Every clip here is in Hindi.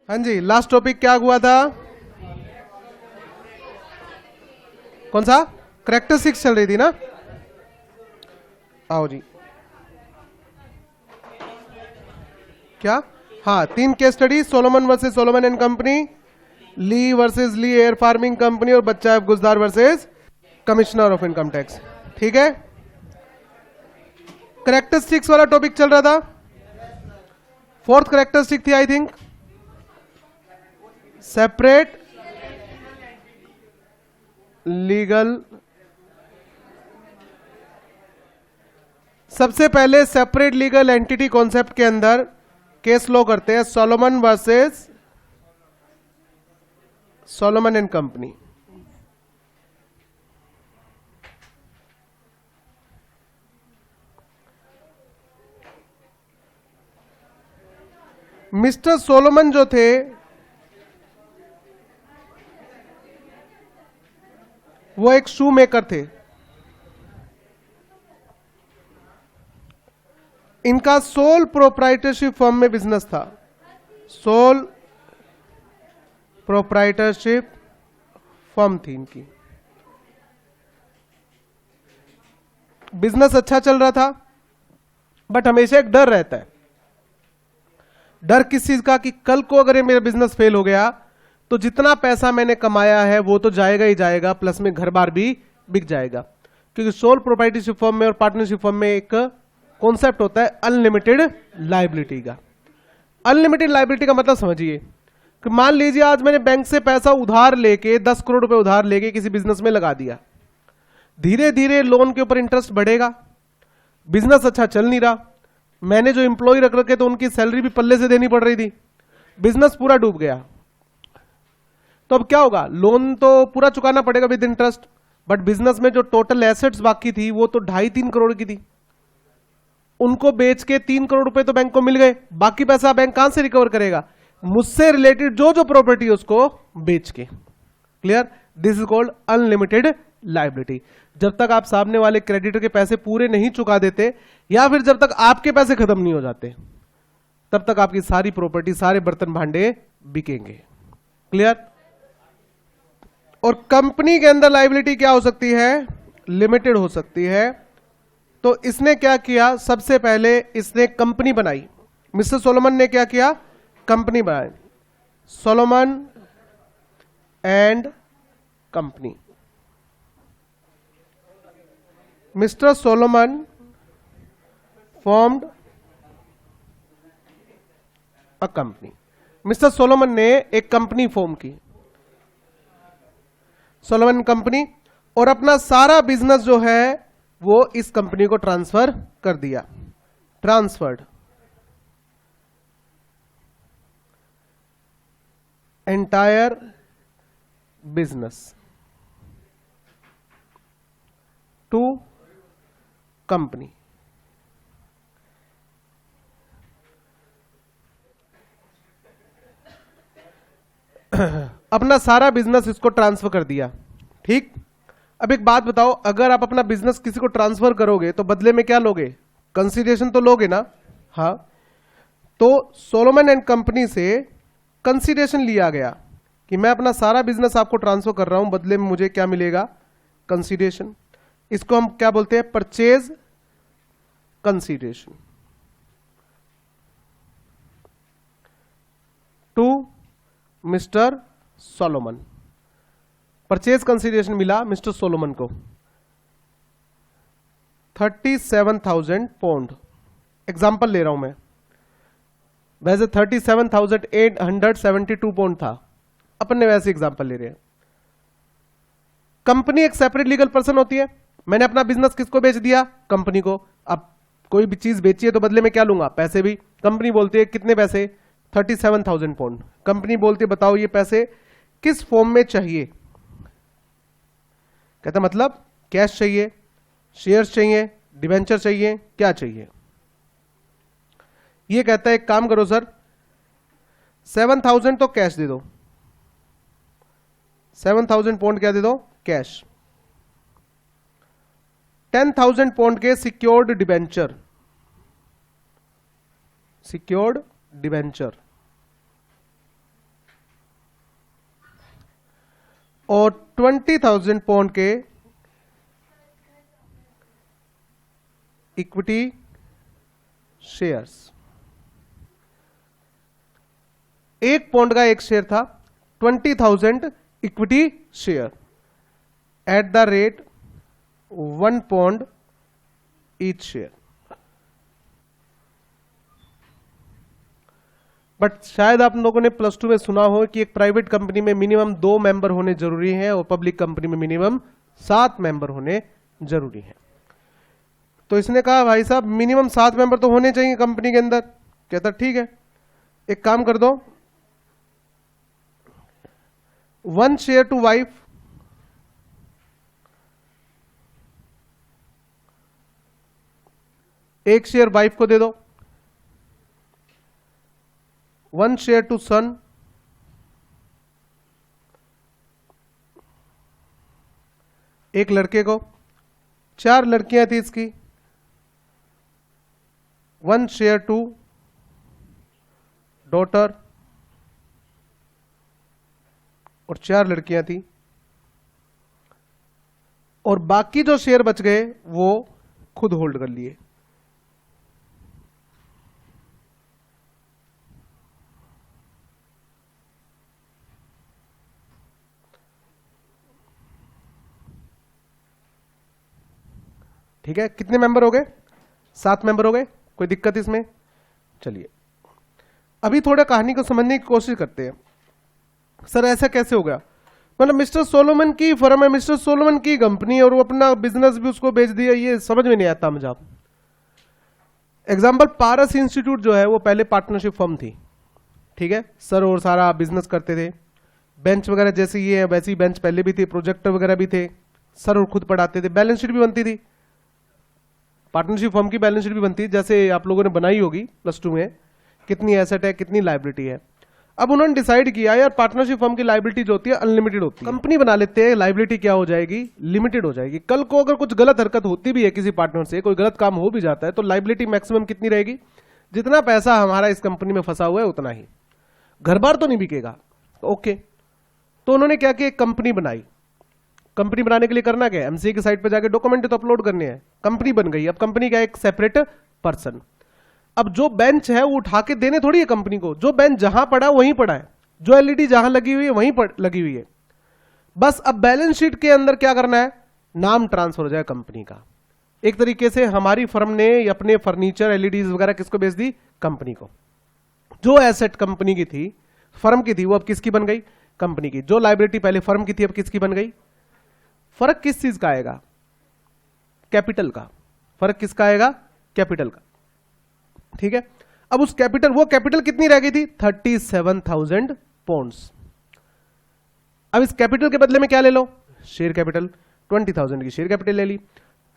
हाँ जी, लास्ट टॉपिक क्या हुआ था? कौन सा? कैरेक्टरिस्टिक्स चल रही थी ना? आओ जी। क्या? हाँ, 3 case study, Salomon versus Salomon and company, Lee versus Lee air farming company और Bacha Guzdar versus commissioner of income tax. ठीक है, कैरेक्टरिस्टिक्स वाला टॉपिक चल रहा था। 4th कैरेक्टरिस्टिक थी आई थिंक सेपरेट लीगल। सबसे पहले सेपरेट लीगल एंटिटी कॉन्सेप्ट के अंदर केस लो करते हैं, Solomon versus Salomon and company. Mister Solomon जो थे वो एक शू मेकर थे। इनका सोल प्रोप्राइटरशिप फर्म में बिजनेस था। सोल प्रोप्राइटरशिप फर्म थी इनकी। बिजनेस अच्छा चल रहा था, बट हमेशा एक डर रहता है। डर किस चीज का? कि कल को अगर ये मेरा बिजनेस फेल हो गया तो जितना पैसा मैंने कमाया है वो तो जाएगा ही जाएगा, प्लस में घर बार भी बिक जाएगा। क्योंकि सोल प्रोप्राइटरशिप फर्म में और पार्टनरशिप फर्म में एक कॉन्सेप्ट होता है अनलिमिटेड लायबिलिटी का। अनलिमिटेड लायबिलिटी का मतलब समझिए कि मान लीजिए आज मैंने बैंक से पैसा उधार लेके 10 करोड़ रुपए उधार लेके किसी बिजनेस में लगा दिया। धीरे धीरे लोन के ऊपर इंटरेस्ट बढ़ेगा, बिजनेस अच्छा चल नहीं रहा, मैंने जो एम्प्लॉय रख रखे तो उनकी सैलरी भी पल्ले से देनी पड़ रही थी, बिजनेस पूरा डूब गया। तो अब क्या होगा? लोन तो पूरा चुकाना पड़ेगा विद इंटरेस्ट, बट बिजनेस में जो टोटल एसेट्स बाकी थी वो तो 2.5-3 करोड़ की थी। उनको बेच के 3 करोड़ रुपए तो बैंक को मिल गए, बाकी पैसा बैंक कहां से रिकवर करेगा? मुझसे रिलेटेड जो जो प्रॉपर्टी है उसको बेच के। Clear? This is called unlimited liability. जब तक आप सामने वाले क्रेडिटर के पैसे पूरे नहीं चुका देते या फिर जब तक आपके पैसे खत्म नहीं हो जाते तब तक आपकी सारी प्रॉपर्टी, सारे बर्तन भांडे बिकेंगे। क्लियर? और कंपनी के अंदर लायबिलिटी क्या हो सकती है? लिमिटेड हो सकती है। तो इसने क्या किया? सबसे पहले इसने कंपनी बनाई। मिस्टर सोलोमन ने क्या किया? कंपनी बनाई, Solomon and company. Mister Solomon formed a company. Mister Solomon ने एक कंपनी फॉर्म की, सोलोमन कंपनी, और अपना सारा बिजनेस जो है वो इस कंपनी को ट्रांसफर कर दिया। Transferred entire business to company. अपना सारा बिजनेस इसको ट्रांसफर कर दिया। ठीक? अब एक बात बताओ, अगर आप अपना बिजनेस किसी को ट्रांसफर करोगे तो बदले में क्या लोगे? कंसीडरेशन तो लोगे ना? हाँ। तो सोलोमन एंड कंपनी से कंसीडरेशन लिया गया कि मैं अपना सारा बिजनेस आपको ट्रांसफर कर रहा हूं, बदले में मुझे क्या मिलेगा? कंसीडरेशन। इसको हम क्या बोलते हैं? Purchase consideration to mister Solomon. Purchase consideration मिला मिस्टर सोलोमन को 37,000 पाउंड। एग्जाम्पल ले रहा हूं मैं, वैसे 37,872 पाउंड था, अपन ने वैसे एग्जाम्पल ले रहे हैं। कंपनी एक सेपरेट लीगल पर्सन होती है। मैंने अपना बिजनेस किसको बेच दिया? कंपनी को। अब कोई भी चीज बेची है तो बदले में क्या लूंगा? पैसे भी। कंपनी बोलती है कितने पैसे? 37,000 पाउंड। कंपनी बोलती है बताओ ये पैसे किस फॉर्म में चाहिए? कहता मतलब कैश चाहिए, शेयर्स चाहिए, डिवेंचर चाहिए, क्या चाहिए? ये कहता है एक काम करो सर, 7,000 तो कैश दे दो, 7,000 पाउंड क्या दे दो? कैश। 10,000 पाउंड के सिक्योर्ड डिबेंचर, सिक्योर्ड डिबेंचर और 20,000 पाउंड के इक्विटी शेयर्स। 1 पाउंड का एक शेयर था, 20,000 equity share at the rate 1 pound each share. But शायद आप लोगों ने प्लस 2 में सुना हो कि एक प्राइवेट कंपनी में मिनिमम 2 मेंबर होने जरूरी है और पब्लिक कंपनी में मिनिमम 7 मेंबर होने जरूरी है। तो इसने कहा भाई साहब मिनिमम 7 मेंबर तो होने चाहिए कंपनी के अंदर। कहता ठीक है, एक काम कर दो, 1 शेयर टू वाइफ, एक शेयर वाइफ को दे दो, 1 शेयर टू सन, एक लड़के को, 4 लड़कियां थी इसकी, 1 शेयर टू डॉटर, और 4 लड़कियां थी, और बाकी जो शेयर बच गए वो खुद होल्ड कर लिए। ठीक है, कितने मेंबर हो गए? 7 मेंबर हो गए। कोई दिक्कत इसमें? चलिए अभी थोड़ा कहानी को समझने की कोशिश करते हैं। सर ऐसा कैसे हो गया? मतलब मिस्टर सोलोमन की फर्म है, मिस्टर सोलोमन की कंपनी, और वो अपना बिजनेस भी उसको बेच दिया, ये समझ में नहीं आता मुझे। आप एग्जाम्पल, पारस इंस्टीट्यूट जो है वो पहले पार्टनरशिप फर्म थी, ठीक है, सर और सारा बिजनेस करते थे, बेंच वगैरह जैसे ये है वैसी बेंच पहले भी थी, प्रोजेक्टर वगैरह भी थे, सर और खुद पढ़ाते थे, बैलेंस शीट भी बनती थी, पार्टनरशिप फर्म की बैलेंस शीट भी बनती है, जैसे आप लोगों ने बनाई होगी प्लस 2 में, कितनी एसेट है कितनी लायबिलिटी है। अब उन्होंने डिसाइड किया यार पार्टनरशिप फर्म की लायबिलिटी जो होती है अनलिमिटेड होती है, कंपनी बना लेते हैं, लायबिलिटी क्या हो जाएगी? लिमिटेड हो जाएगी। कल को अगर कुछ गलत हरकत होती भी है किसी पार्टनर से, कोई गलत काम हो भी जाता है, तो लायबिलिटी मैक्सिमम कितनी रहेगी? जितना पैसा हमारा इस कंपनी में फंसा हुआ है उतना ही, घर बार तो नहीं बिकेगा। ओके, तो उन्होंने क्या किया, एक कंपनी बनाई। कंपनी बनाने के लिए करना क्या है? एमसीए की साइट पे जाके डॉक्यूमेंट तो अपलोड करने हैं। कंपनी बन गई। अब कंपनी का एक सेपरेट पर्सन, अब जो बेंच है वो उठा के देने थोड़ी है कंपनी को, जो बेंच जहां पड़ा वहीं पड़ा है, जो एलईडी जहां लगी हुई है वहीं लगी हुई है। बस अब बैलेंस शीट के अंदर क्या करना है, नाम ट्रांसफर हो जाए कंपनी का। एक तरीके से हमारी फर्म ने अपने फर्नीचर एलईडी वगैरह किसको बेच दी? कंपनी को। जो एसेट कंपनी की थी, फर्म की थी, वो अब किसकी बन गई? कंपनी की। जो लायबिलिटी पहले फर्म की थी अब किसकी बन गई? फर्क किस चीज का आएगा? कैपिटल का। फर्क किसका आएगा? कैपिटल का। ठीक है, अब उस कैपिटल, वो कैपिटल कितनी रह गई थी? 37,000 पाउंड्स। अब इस कैपिटल के बदले में क्या ले लो? Share capital. 20,000 की शेयर कैपिटल ले ली,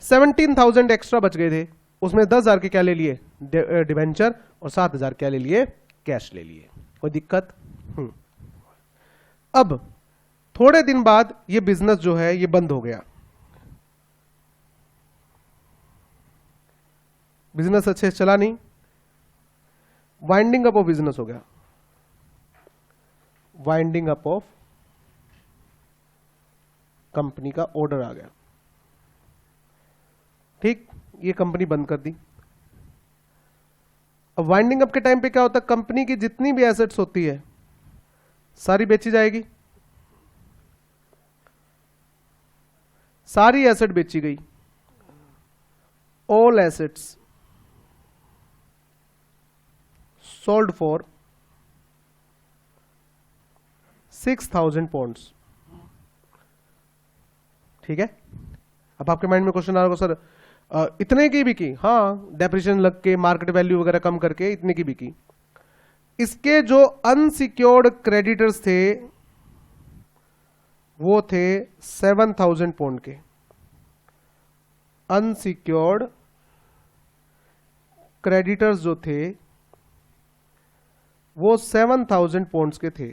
17,000 एक्स्ट्रा बच गए थे, उसमें 10,000 के क्या ले लिए? डिवेंचर, और 7,000 क्या ले लिए? कैश ले लिए। कोई दिक्कत? अब थोड़े दिन बाद ये बिजनेस जो है ये बंद हो गया, बिजनेस अच्छे से चला नहीं, वाइंडिंग अप ऑफ बिजनेस हो गया, वाइंडिंग अप ऑफ कंपनी का ऑर्डर आ गया। ठीक, ये कंपनी बंद कर दी। अब वाइंडिंग अप के टाइम पे क्या होता है, कंपनी की जितनी भी एसेट्स होती है सारी बेची जाएगी, सारी एसेट बेची गई, all assets sold for 6,000 pounds. ठीक है, अब आपके माइंड में क्वेश्चन आ रहा होगा, सर इतने की भी की? हाँ, डेप्रिसिएशन लग के, मार्केट वैल्यू वगैरह कम करके इतने की भी की। इसके जो अनसिक्योर्ड क्रेडिटर्स थे वो थे 7,000 पाउंड के। अनसिक्योर्ड क्रेडिटर्स जो थे वो 7,000 पाउंड्स के थे।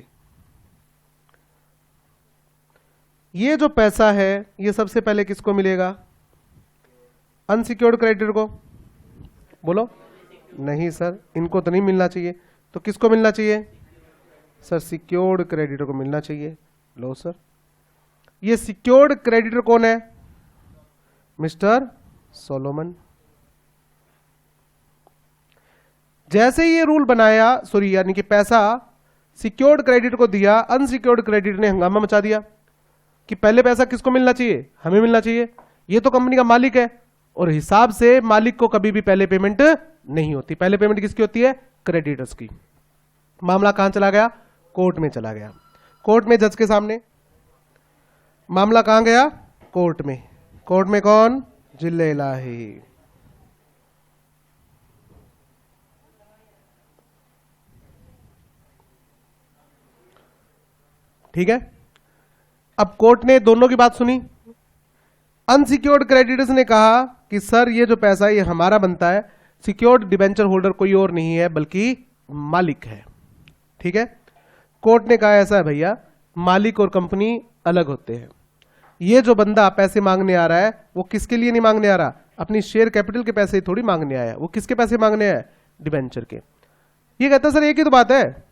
ये जो पैसा है ये सबसे पहले किसको मिलेगा? अनसिक्योर्ड क्रेडिटर को। बोलो नहीं सर, इनको तो नहीं मिलना चाहिए, तो किसको मिलना चाहिए? सर सिक्योर्ड क्रेडिटर को मिलना चाहिए। लो सर, ये सिक्योर्ड क्रेडिटर कौन है? Mister Solomon. जैसे ये रूल बनाया, सॉरी यानी कि पैसा सिक्योर्ड क्रेडिटर को दिया, अनसिक्योर्ड क्रेडिटर ने हंगामा मचा दिया कि पहले पैसा किसको मिलना चाहिए? हमें मिलना चाहिए। ये तो कंपनी का मालिक है और हिसाब से मालिक को कभी भी पहले पेमेंट नहीं होती। पहले पेमेंट किसकी होती है? क्रेडिटर्स की। मामला कहां चला गया? कोर्ट में चला गया। कोर्ट में जज के सामने मामला कहां गया? कोर्ट में। कोर्ट में कौन? जिले इलाही। ठीक है। अब कोर्ट ने दोनों की बात सुनी। अनसिक्योर्ड क्रेडिटर्स ने कहा कि सर ये जो पैसा ये हमारा बनता है, सिक्योर्ड डिबेंचर होल्डर कोई और नहीं है बल्कि मालिक है। ठीक है। कोर्ट ने कहा ऐसा है भैया, मालिक और कंपनी अलग होते हैं। ये जो बंदा पैसे मांगने आ रहा है वो किसके लिए नहीं मांगने आ रहा? अपनी शेयर कैपिटल के पैसे थोड़ी मांगने आया। वो किसके पैसे मांगने आया? डिबेंचर के। ये कहता सर एक ही तो बात है,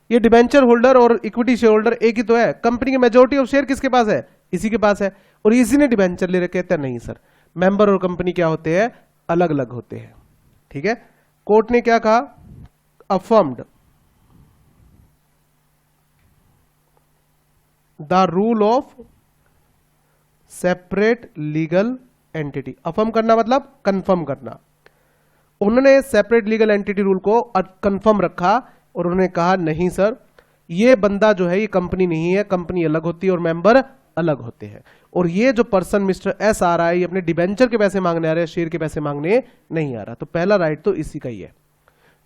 ये डिबेंचर होल्डर और इक्विटी शेयर होल्डर एक ही तो है। कंपनी की मेजोरिटी ऑफ शेयर किसके पास है? इसी के पास है और इसी ने डिबेंचर ले रखे। कहते नहीं सर, मेंबर और कंपनी क्या होते हैं? अलग अलग होते हैं। ठीक है। कोर्ट ने क्या कहा? Affirmed the rule of separate legal entity. Affirm करना मतलब कंफर्म करना। उन्होंने सेपरेट लीगल एंटिटी रूल को कंफर्म रखा और उन्होंने कहा नहीं सर, ये बंदा जो है ये कंपनी नहीं है, कंपनी अलग होती है और मेंबर अलग होते हैं। और ये जो पर्सन मिस्टर एस आ रहा है, ये अपने डिबेंचर के पैसे मांगने आ रहा है, शेयर के पैसे मांगने नहीं आ रहा। तो पहला राइट तो इसी का ही है।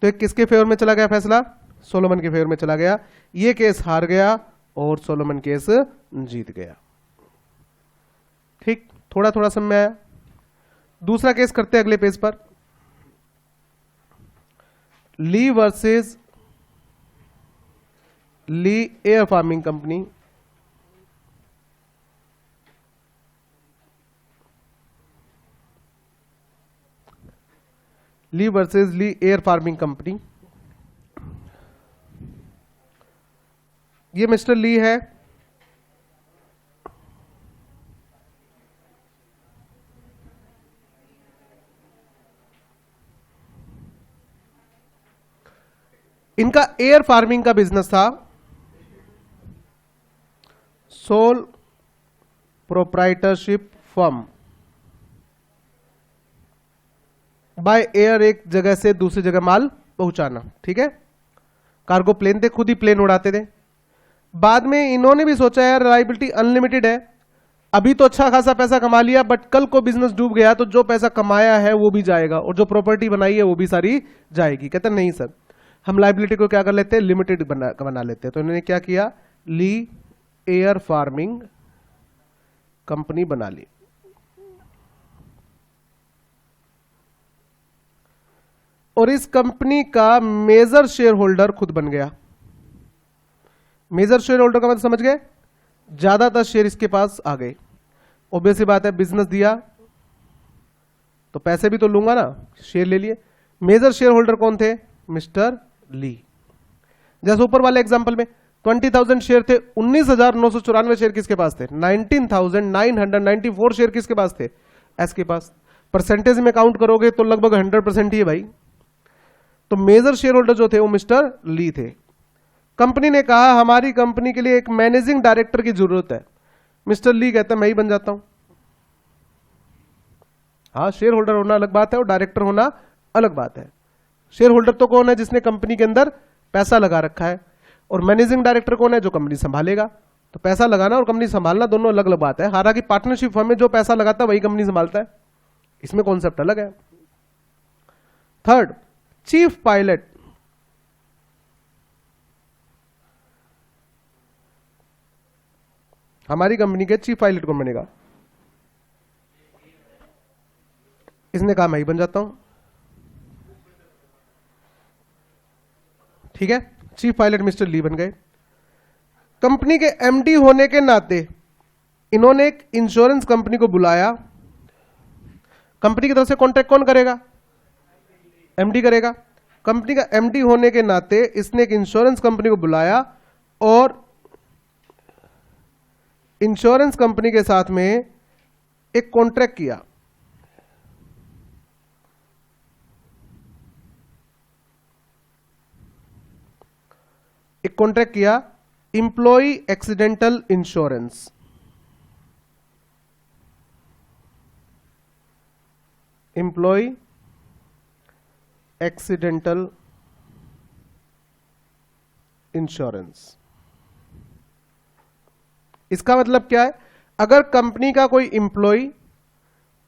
तो एक किसके फेवर में चला गया फैसला? सोलोमन के फेवर में चला गया। ये केस हार गया और सोलोमन केस जीत गया। ठीक, थोड़ा थोड़ा समय आया। दूसरा केस करते हैं अगले पेज पर। ली versus Lee air farming company. Lee versus Lee air farming company. ये मिस्टर ली है। इनका एयर फार्मिंग का बिजनेस था। Sole proprietorship firm. By air एक जगह से दूसरी जगह माल पहुंचाना। ठीक है। कार्गो प्लेन थे, खुद ही प्लेन उड़ाते थे। बाद में इन्होंने भी सोचा यार लायबिलिटी अनलिमिटेड है, अभी तो अच्छा खासा पैसा कमा लिया, बट कल को बिजनेस डूब गया तो जो पैसा कमाया है वो भी जाएगा और जो प्रॉपर्टी बनाई है वो भी सारी जाएगी। कहते नहीं सर, हम लायबिलिटी को क्या कर लेते हैं? लिमिटेड बना लेते हैं। तो इन्होंने क्या किया? ली एयर फार्मिंग कंपनी बना ली। और इस कंपनी का मेजर शेयर होल्डर खुद बन गया। मेजर शेयर होल्डर का मतलब समझ गए? ज्यादातर शेयर इसके पास आ गए। ऑब्वियस सी बात है, बिजनेस दिया तो पैसे भी तो लूंगा ना, शेयर ले लिए। मेजर शेयर होल्डर कौन थे? मिस्टर ली। जैसे ऊपर वाले एग्जांपल में 20,000 शेयर थे, 19,994 शेयर किसके पास थे? 19,994 शेयर किसके पास थे? एस के पास। परसेंटेज में काउंट करोगे तो लगभग 100% ही है भाई। तो मेजर शेयर होल्डर जो थे वो मिस्टर ली थे। कंपनी ने कहा हमारी कंपनी के लिए एक मैनेजिंग डायरेक्टर की जरूरत है। मिस्टर ली कहता है मैं ही बन जाता हूं। हाँ, शेयर होल्डर होना अलग बात है और डायरेक्टर होना अलग बात है। शेयर होल्डर तो कौन है? जिसने कंपनी के अंदर पैसा लगा रखा है। और मैनेजिंग डायरेक्टर कौन है? जो कंपनी संभालेगा। तो पैसा लगाना और कंपनी संभालना दोनों अलग अलग बात है। हालांकि पार्टनरशिप फर्म में जो पैसा लगाता है वही कंपनी संभालता है, इसमें कॉन्सेप्ट अलग है। Third, chief pilot. हमारी कंपनी के चीफ पायलट कौन बनेगा? इसने कहा मैं ही बन जाता हूं। ठीक है, चीफ पायलट मिस्टर ली बन गए। कंपनी के एमडी होने के नाते इन्होंने एक इंश्योरेंस कंपनी को बुलाया। कंपनी की तरफ से कॉन्ट्रैक्ट कौन करेगा? एमडी करेगा। कंपनी का एमडी होने के नाते इसने एक इंश्योरेंस कंपनी को बुलाया और इंश्योरेंस कंपनी के साथ में एक कॉन्ट्रैक्ट किया, employ accidental insurance. Employ accidental insurance. इसका मतलब क्या है? अगर कंपनी का कोई एम्प्लॉय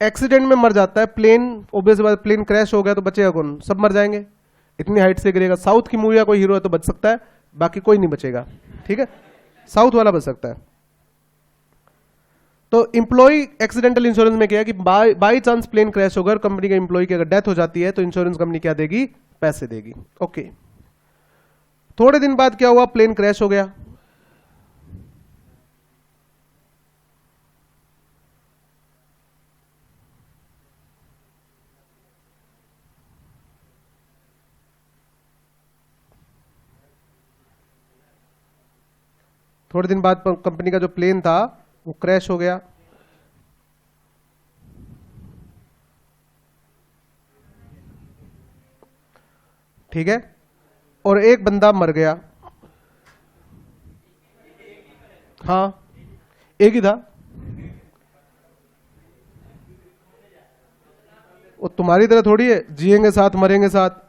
एक्सीडेंट में मर जाता है, प्लेन ऑब्वियस बात, प्लेन क्रैश हो गया तो बचेगा कौन? सब मर जाएंगे, इतनी हाइट से गिरेगा। साउथ की मूवी का कोई हीरो है तो बच सकता है, बाकी कोई नहीं बचेगा, ठीक है, साउथ वाला बच सकता है। तो एम्प्लॉय एक्सीडेंटल इंश्योरेंस में क्या है कि बाई चांस प्लेन क्रैश होकर कंपनी के एम्प्लॉय की अगर डेथ हो जाती है तो इंश्योरेंस कंपनी क्या देगी? पैसे देगी। ओके, थोड़े दिन बाद क्या हुआ? प्लेन क्रैश हो गया। थोड़े दिन बाद कंपनी का जो प्लेन था वो क्रैश हो गया। ठीक है, और एक बंदा मर गया। हाँ, एक ही था। वो तुम्हारी तरह थोड़ी है जिएंगे साथ मरेंगे साथ।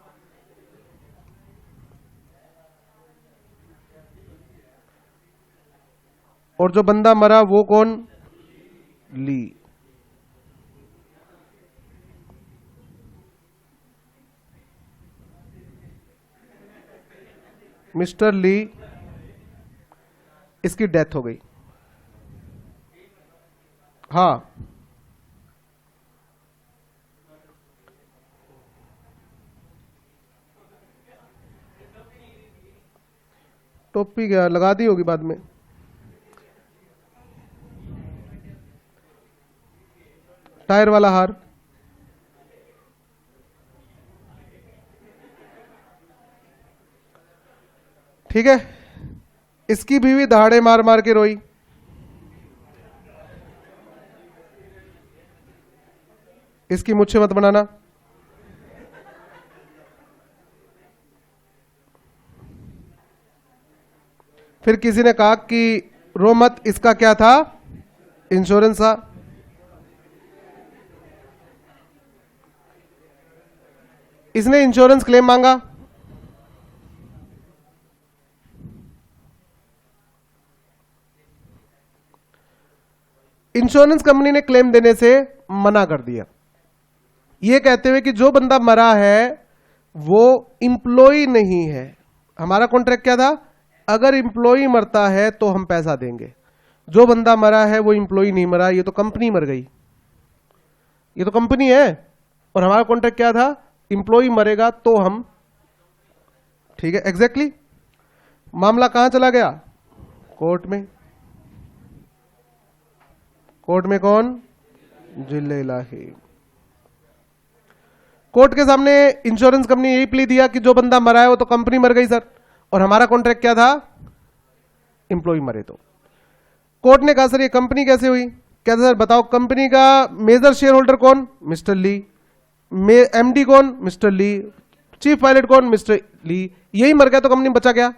और जो बंदा मरा वो कौन? ली। मिस्टर ली, इसकी डेथ हो गई। हाँ, टोपी क्या लगा दी होगी बाद में। टायर वाला हार। ठीक है, इसकी बीवी दहाड़े मार मार के रोई। इसकी मुझसे मत बनाना। फिर किसी ने कहा कि रो मत, इसका क्या था? इंश्योरेंस था। इसने इंश्योरेंस क्लेम मांगा। इंश्योरेंस कंपनी ने क्लेम देने से मना कर दिया, यह कहते हुए कि जो बंदा मरा है वो इंप्लॉय नहीं है। हमारा कॉन्ट्रैक्ट क्या था? अगर इंप्लॉय मरता है तो हम पैसा देंगे। जो बंदा मरा है वो इंप्लॉय नहीं मरा, ये तो कंपनी मर गई, ये तो कंपनी है। और हमारा कॉन्ट्रैक्ट क्या था? इंप्लॉय मरेगा तो हम। ठीक है, एग्जैक्टली। मामला कहां चला गया? कोर्ट में। कोर्ट में कौन? जिले इलाही। कोर्ट के सामने इंश्योरेंस कंपनी यही प्ली दिया कि जो बंदा मरा है वो तो कंपनी मर गई सर, और हमारा कॉन्ट्रैक्ट क्या था? इंप्लॉय मरे तो। कोर्ट ने कहा सर ये कंपनी कैसे हुई? कहते सर बताओ, कंपनी का मेजर शेयर होल्डर कौन? मिस्टर ली। एमडी कौन? मिस्टर ली। चीफ पायलट कौन? मिस्टर ली। यही मर गया तो कंपनी बचा क्या?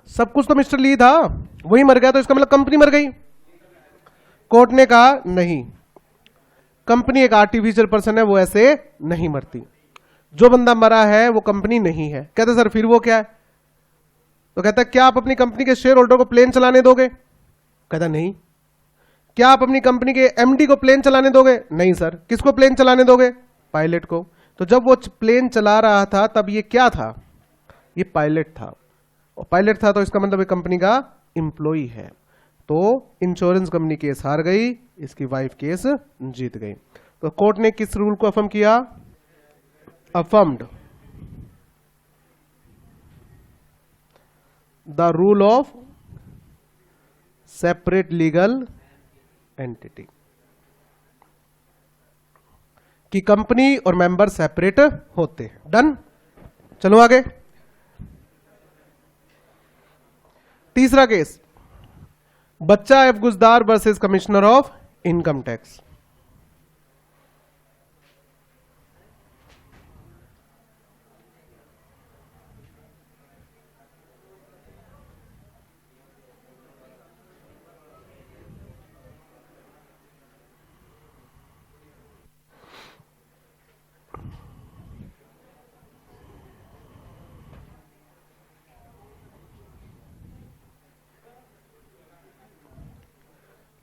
सब कुछ तो मिस्टर ली था, वही मर गया तो इसका मतलब कंपनी मर गई। कोर्ट ने कहा नहीं, कंपनी एक आर्टिफिशियल पर्सन है, वो ऐसे नहीं मरती। जो बंदा मरा है वो कंपनी नहीं है। कहते सर फिर वो क्या है? तो कहता क्या आप अपनी कंपनी के शेयर होल्डर को प्लेन चलाने दोगे? कहता नहीं। क्या आप अपनी कंपनी के एमडी को प्लेन चलाने दोगे? नहीं सर। किसको प्लेन चलाने दोगे? पायलट को। तो जब वो प्लेन चला रहा था तब ये क्या था? ये पायलट था, और पायलट था तो इसका मतलब कंपनी का एम्प्लॉय है। तो इंश्योरेंस कंपनी केस हार गई, इसकी वाइफ केस जीत गई। तो कोर्ट ने किस रूल को अफर्म किया? Affirmed the rule of separate legal entity, कि कंपनी और मेंबर सेपरेट होते हैं। डन। चलो आगे। तीसरा case, Bacha F Guzdar versus commissioner of income tax.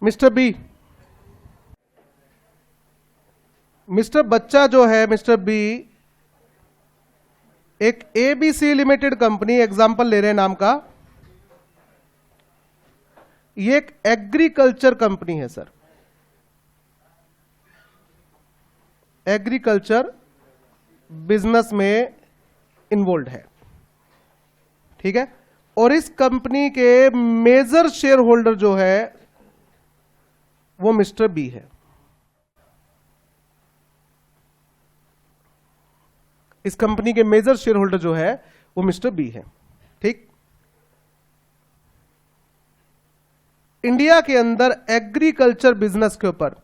Mister B, mister Bacha जो है, मिस्टर बी एक एबीसी लिमिटेड कंपनी, एग्जांपल ले रहे हैं नाम का, ये एक एग्रीकल्चर कंपनी है सर, एग्रीकल्चर बिजनेस में इन्वॉल्व है, ठीक है। और इस कंपनी के मेजर शेयर होल्डर जो है वो मिस्टर बी है। इस कंपनी के मेजर शेयर होल्डर जो है वो मिस्टर बी है, ठीक। इंडिया के अंदर एग्रीकल्चर बिजनेस के ऊपर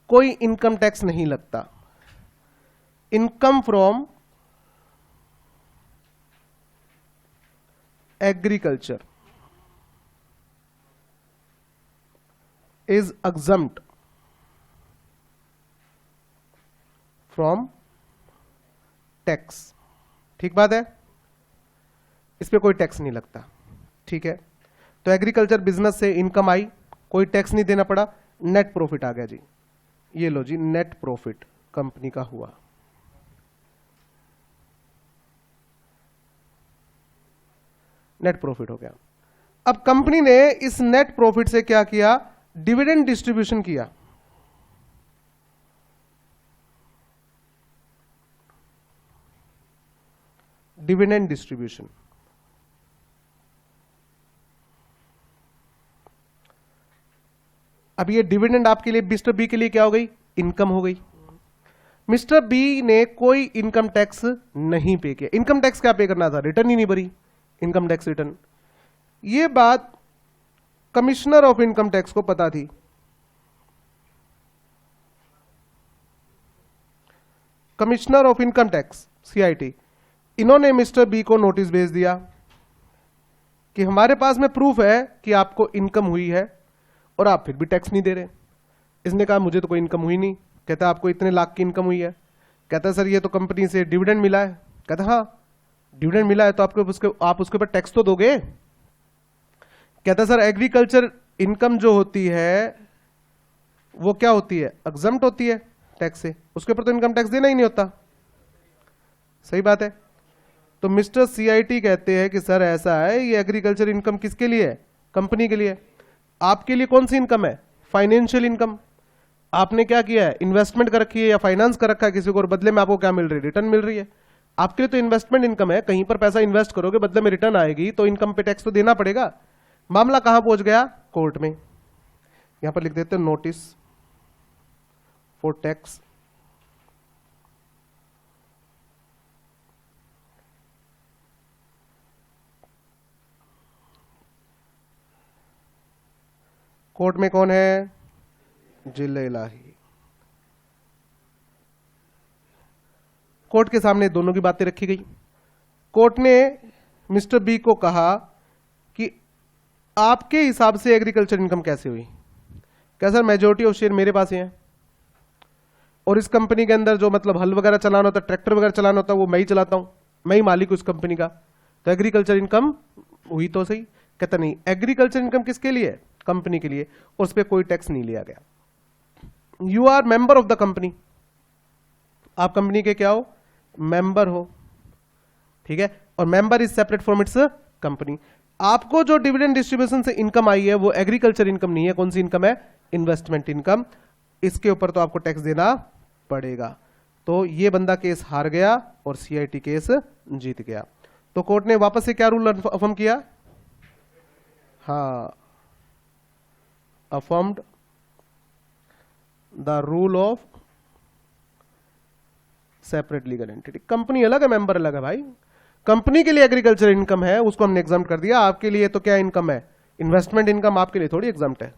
कोई इनकम टैक्स नहीं लगता। Income from agriculture is exempt from tax, ठीक बात है, इस पे कोई टैक्स नहीं लगता, ठीक है। तो एग्रीकल्चर बिजनेस से इनकम आई, कोई टैक्स नहीं देना पड़ा, नेट प्रॉफिट आ गया जी, ये लो जी नेट प्रॉफिट कंपनी का हुआ। नेट प्रॉफिट हो गया। अब कंपनी ने इस नेट प्रॉफिट से क्या किया, डिविडेंड डिस्ट्रीब्यूशन किया। डिविडेंड डिस्ट्रीब्यूशन, अब ये डिविडेंड आपके लिए, मिस्टर बी के लिए क्या हो गई, इनकम हो गई। मिस्टर बी ने कोई इनकम टैक्स नहीं पे किया। इनकम टैक्स क्या पे करना था, रिटर्न ही नहीं भरी, इनकम टैक्स रिटर्न। ये बात कमिश्नर ऑफ इनकम टैक्स को पता थी। Commissioner of income tax CIT, इन्होंने मिस्टर बी को नोटिस भेज दिया कि हमारे पास में प्रूफ है कि आपको इनकम हुई है और आप फिर भी टैक्स नहीं दे रहे। इसने कहा मुझे तो कोई इनकम हुई नहीं। कहता आपको इतने लाख की इनकम हुई है। कहता सर ये तो कंपनी से डिविडेंड मिला है। कहता हाँ डिविडेंड मिला है तो आप उसके ऊपर टैक्स तो दोगे। कहता सर एग्रीकल्चर इनकम जो होती है वो क्या होती है, एग्जम्प्ट होती है टैक्स से, उसके ऊपर तो इनकम टैक्स देना ही नहीं होता। सही बात है। तो मिस्टर सीआईटी कहते हैं कि सर ऐसा है, ये एग्रीकल्चर इनकम किसके लिए है, कंपनी के लिए। आपके लिए कौन सी इनकम है, फाइनेंशियल इनकम। आपने क्या किया है, इन्वेस्टमेंट कर रखी है या फाइनेंस कर रखा है किसी को, और बदले में आपको क्या मिल रही है, रिटर्न मिल रही है। आपके लिए तो इन्वेस्टमेंट इनकम है, कहीं पर पैसा इन्वेस्ट करोगे बदले में रिटर्न आएगी, तो इनकम पे टैक्स तो देना पड़ेगा। मामला कहां पहुंच गया, कोर्ट में। यहां पर लिख देते हैं नोटिस फॉर टैक्स। कोर्ट में कौन है, जिले इलाही। कोर्ट के सामने दोनों की बातें रखी गई। कोर्ट ने मिस्टर बी को कहा कि आपके हिसाब से एग्रीकल्चर इनकम कैसे हुई। क्या सर मेजोरिटी ऑफ शेयर मेरे पास ही है और इस कंपनी के अंदर जो मतलब हल वगैरह चलाना होता है, ट्रैक्टर वगैरह चलाना होता है, वो मैं ही चलाता हूं, मैं ही मालिक हूं उस कंपनी का, तो एग्रीकल्चर इनकम हुई तो सही। कहता नहीं, एग्रीकल्चर इनकम किसके लिए, कंपनी के लिए, उस पर कोई टैक्स नहीं लिया गया। You are member of the company, आप कंपनी के क्या हो, मेंबर हो, ठीक है। और member is separate from its company. आपको जो डिविडेंड डिस्ट्रीब्यूशन से इनकम आई है वो एग्रीकल्चर इनकम नहीं है, कौन सी इनकम है, इन्वेस्टमेंट इनकम। इसके ऊपर तो आपको टैक्स देना पड़ेगा। तो ये बंदा केस हार गया और सीआईटी केस जीत गया। तो कोर्ट ने वापस से क्या रूल अफर्म किया, हाँ, affirmed the rule of separate legal entity. Company अलग है, मेंबर अलग है भाई। कंपनी के लिए एग्रीकल्चर इनकम है, उसको हमने एग्जाम्प्ट कर दिया। आपके लिए तो क्या इनकम है, इन्वेस्टमेंट इनकम आपके लिए थोड़ी एग्जाम्प्ट है।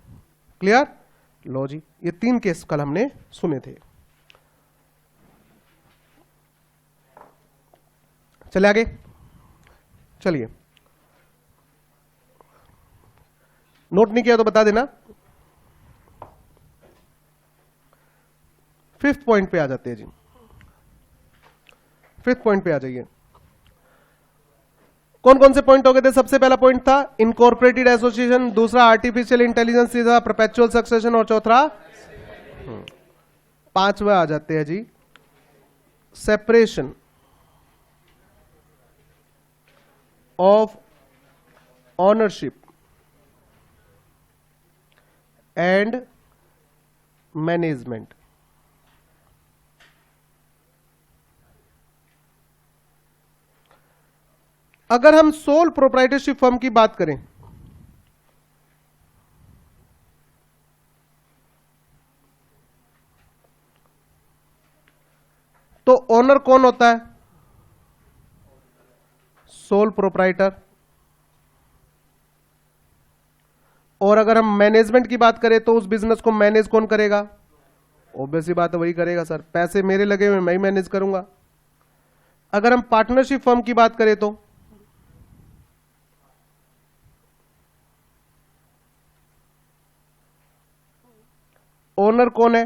क्लियर? लो जी, ये 3 केस कल हमने सुने थे। चले आगे, चलिए। नोट नहीं किया तो बता देना। 5th पॉइंट पे आ जाते हैं जी। 5th पॉइंट पे आ जाइए। कौन कौन से पॉइंट हो गए थे? सबसे पहला पॉइंट था इनकॉर्पोरेटेड एसोसिएशन, दूसरा आर्टिफिशियल इंटेलिजेंस, तीसरा परपेचुअल सक्सेशन और चौथा 5वां आ जाते हैं जी separation of ownership and management. अगर हम सोल प्रोप्राइटरशिप फर्म की बात करें तो ओनर कौन होता है? Sole proprietor. और अगर हम मैनेजमेंट की बात करें तो उस बिजनेस को मैनेज कौन करेगा? ऑब्वियसली बात है, वही करेगा सर, पैसे मेरे लगे हुए, मैं ही मैनेज करूंगा। अगर हम पार्टनरशिप फर्म की बात करें तो ओनर कौन है?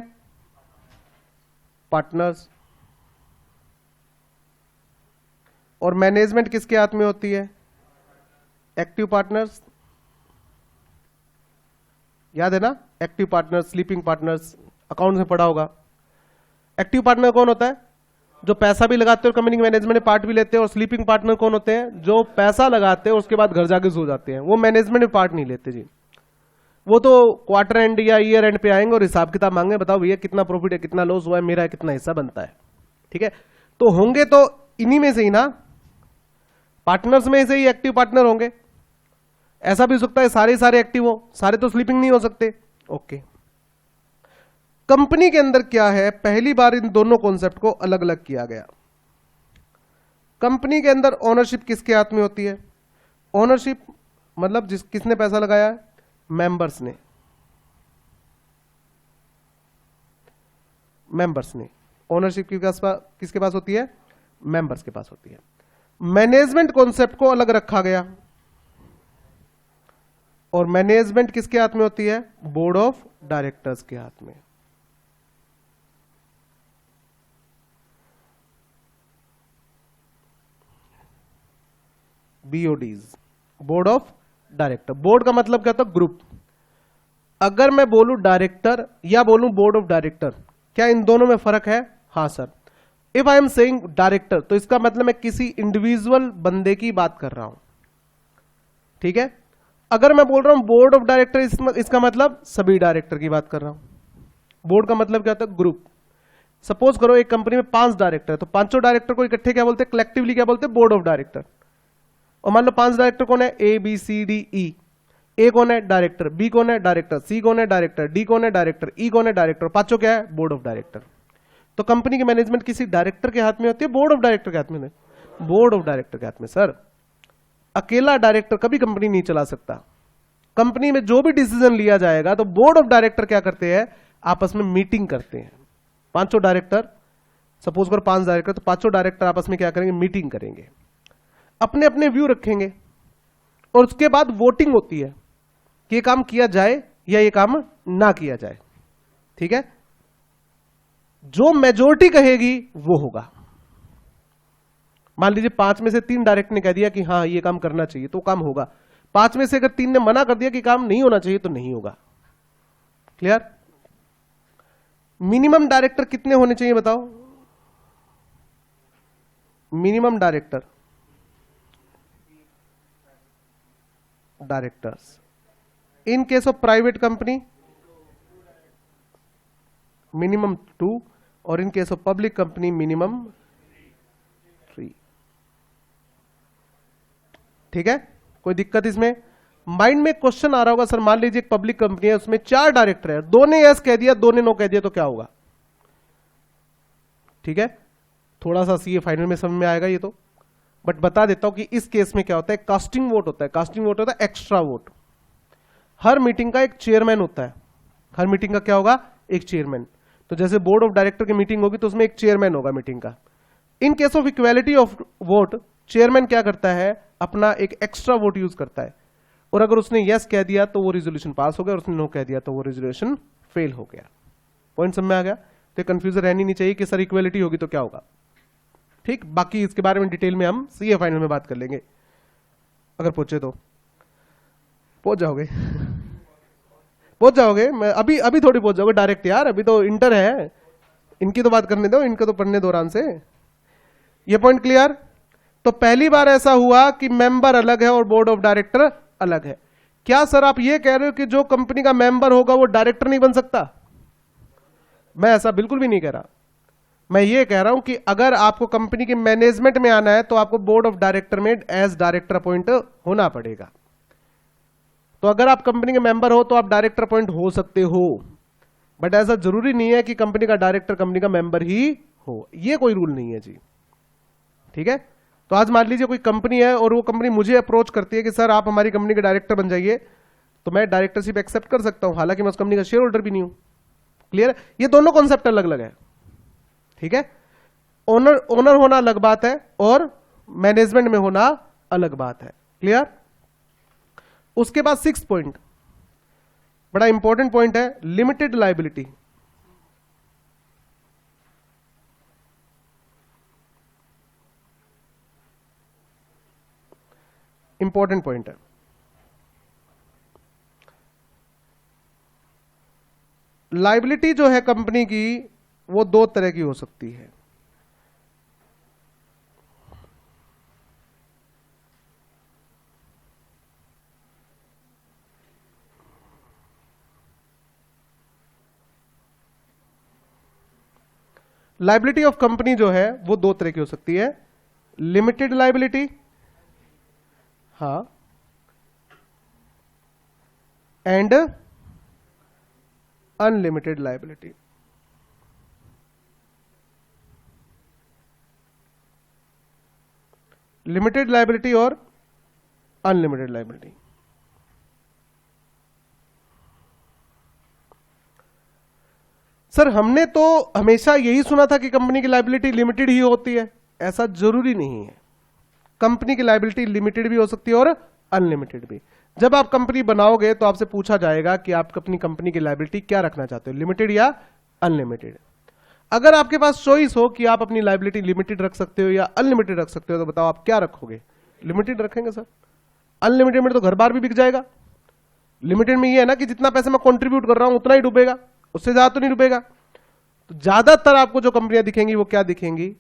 पार्टनर्स। और मैनेजमेंट किसके हाथ में होती है? Active partners. याद है ना? Active partners, sleeping partners, account में पढ़ा होगा। एक्टिव पार्टनर कौन होता है? जो पैसा भी लगाते हैं और कंपनी के मैनेजमेंट में पार्ट भी लेते हैं। और स्लीपिंग पार्टनर कौन होते हैं? जो पैसा लगाते हैं उसके बाद घर जाके सो जाते हैं, वो मैनेजमेंट में पार्ट नहीं लेते जी। वो तो क्वार्टर एंड या ईयर एंड पे आएंगे और हिसाब किताब मांगे, बताओ भैया कितना प्रॉफिट है, कितना लॉस हुआ है, मेरा कितना हिस्सा बनता है। ठीक है, तो होंगे तो इन्हीं में से ही ना, पार्टनर्स में से ही एक्टिव पार्टनर होंगे। ऐसा भी हो सकता है सारे एक्टिव हो, सारे तो स्लीपिंग नहीं हो सकते। ओके, कंपनी के अंदर क्या है, पहली बार इन दोनों कॉन्सेप्ट को अलग अलग किया गया। कंपनी के अंदर ओनरशिप किसके हाथ में होती है? ओनरशिप मतलब किसने पैसा लगाया? मेंबर्स ने। मेंबर्स ने। ओनरशिप किसके पास होती है? मेंबर्स के पास होती है। मैनेजमेंट कॉन्सेप्ट को अलग रखा गया और मैनेजमेंट किसके हाथ में होती है? बोर्ड ऑफ डायरेक्टर्स के हाथ में। बीओडीज, बोर्ड ऑफ डायरेक्टर। बोर्ड का मतलब क्या होता है? ग्रुप। अगर मैं बोलूं डायरेक्टर या बोलूं बोर्ड ऑफ डायरेक्टर, क्या इन दोनों में फर्क है? हां sir. If I am saying director तो इसका मतलब मैं किसी इंडिविजुअल बंदे की बात कर रहा हूं। ठीक है, अगर मैं बोल रहा हूं बोर्ड ऑफ डायरेक्टर, इसका मतलब सभी डायरेक्टर की बात कर रहा हूं। बोर्ड का मतलब क्या होता है? ग्रुप। सपोज करो एक कंपनी में 5 डायरेक्टर है, तो पांचों डायरेक्टर को इकट्ठे क्या बोलते हैं? कलेक्टिवली क्या बोलते हैं? Board of director. और मान लो 5 डायरेक्टर कौन है? A B C D E. ए कौन है? डायरेक्टर। बी कौन है? डायरेक्टर। सी कौन है? डायरेक्टर। डी कौन है? डायरेक्टर। ई कौन है? डायरेक्टर। पांचों क्या है? Board of director. तो कंपनी की मैनेजमेंट किसी डायरेक्टर के हाथ में होती है? बोर्ड ऑफ डायरेक्टर के हाथ में? बोर्ड ऑफ डायरेक्टर के हाथ में। सर, अकेला डायरेक्टर कभी कंपनी नहीं चला सकता। कंपनी में जो भी डिसीजन लिया जाएगा तो बोर्ड ऑफ डायरेक्टर क्या करते हैं? आपस में मीटिंग करते हैं। पांचों डायरेक्टर, सपोज करो 5 डायरेक्टर, तो पांचों डायरेक्टर आपस में क्या करेंगे? मीटिंग करेंगे, अपने अपने व्यू रखेंगे और उसके बाद वोटिंग होती है कि ये काम किया जाए या ये काम ना किया जाए। ठीक है, जो मेजोरिटी कहेगी वो होगा। मान लीजिए 5 में से 3 डायरेक्टर ने कह दिया कि हाँ ये काम करना चाहिए, तो काम होगा। 5 में से अगर 3 ने मना कर दिया कि काम नहीं होना चाहिए, तो नहीं होगा। क्लियर? मिनिमम डायरेक्टर कितने होने चाहिए बताओ? Minimum directors in case of private company minimum 2 और in case of public company minimum 3। ठीक है, कोई दिक्कत इसमें? माइंड में क्वेश्चन आ रहा होगा, सर मान लीजिए एक पब्लिक कंपनी है, उसमें 4 डायरेक्टर है, 2 ने यस कह दिया, 2 ने नो कह दिया, तो क्या होगा? ठीक है, थोड़ा सा सीए फाइनल में समझ में आएगा ये तो, बट बता देता हूं कि इस केस में क्या होता है? कास्टिंग वोट होता है। कास्टिंग वोट होता है एक्स्ट्रा वोट। हर मीटिंग का एक चेयरमैन होता है। हर मीटिंग का क्या होगा? एक चेयरमैन। तो जैसे बोर्ड ऑफ डायरेक्टर की मीटिंग होगी तो उसमें एक चेयरमैन होगा मीटिंग का। In case of equality of vote, chairman क्या करता है? अपना एक एक्स्ट्रा वोट यूज करता है, और अगर उसने यस कह दिया तो वो रेजोल्यूशन पास हो गया, और उसने नो कह दिया तो वो रेजोल्यूशन फेल हो गया। पॉइंट समझ में आ गया? तो कंफ्यूजन रहनी नहीं चाहिए कि सर इक्वालिटी होगी तो क्या होगा। ठीक, बाकी इसके बारे में डिटेल में हम सीए फाइनल में बात कर लेंगे, अगर पहुंचे तो। पहुंच जाओगे पहुंच जाओगे, मैं अभी थोड़ी पहुंच जाओगे डायरेक्ट यार, अभी तो इंटर है, इनकी तो बात करने दो, इनका तो पढ़ने दो आराम से। ये पॉइंट क्लियर? तो पहली बार ऐसा हुआ कि मेंबर अलग है और बोर्ड ऑफ डायरेक्टर अलग है। क्या सर आप ये कह रहे हो कि जो कंपनी का मेंबर होगा वो डायरेक्टर नहीं बन सकता? मैं ऐसा बिल्कुल भी नहीं कह रहा। मैं ये कह रहा हूं कि अगर आपको कंपनी के मैनेजमेंट में आना है तो आपको बोर्ड ऑफ डायरेक्टर में एज डायरेक्टर अपॉइंट होना पड़ेगा। तो अगर आप कंपनी के मेंबर हो तो आप डायरेक्टर अपॉइंट हो सकते हो, बट ऐसा जरूरी नहीं है कि कंपनी का डायरेक्टर कंपनी का मेंबर ही हो, ये कोई रूल नहीं है जी। ठीक है? तो आज मान लीजिए कोई कंपनी है और वो कंपनी मुझे अप्रोच करती है कि सर आप हमारी कंपनी के डायरेक्टर बन जाइए, तो मैं डायरेक्टरशिप एक्सेप्ट कर सकता हूं, हालांकि मैं उस कंपनी का शेयर होल्डर भी नहीं हूं। क्लियर है? ये दोनों कॉन्सेप्ट अलग अलग है। ठीक है? ओनर होना अलग बात है और मैनेजमेंट में होना अलग बात है। क्लियर? उसके बाद 6 पॉइंट बड़ा इंपॉर्टेंट पॉइंट है, लिमिटेड लायबिलिटी। इंपॉर्टेंट पॉइंट है। लायबिलिटी जो है कंपनी की वो दो तरह की हो सकती है। लायबिलिटी ऑफ कंपनी जो है वो दो तरह की हो सकती है, लिमिटेड लायबिलिटी, हाँ, and unlimited liability. Limited liability और अनलिमिटेड लायबिलिटी। सर हमने तो हमेशा यही सुना था कि कंपनी की लायबिलिटी लिमिटेड ही होती है। ऐसा जरूरी नहीं है, कंपनी की लायबिलिटी लिमिटेड भी हो सकती है और अनलिमिटेड भी। जब आप कंपनी बनाओगे तो आपसे पूछा जाएगा कि आप अपनी कंपनी की लायबिलिटी क्या रखना चाहते हो, लिमिटेड या अनलिमिटेड। अगर आपके पास चॉइस हो कि आप अपनी लायबिलिटी लिमिटेड रख सकते हो या अनलिमिटेड रख सकते हो, तो बताओ आप क्या रखोगे? लिमिटेड रखेंगे सर। अनलिमिटेड में तो घर बार भी बिक जाएगा। लिमिटेड में ये है ना कि जितना पैसा मैं कंट्रीब्यूट कर रहा हूं उतना ही डूबेगा, उससे ज्यादा तो नहीं डूबेगा। तो ज्यादातर आपको जो कंपनियां दिखेंगी वो क्या दिखेंगी?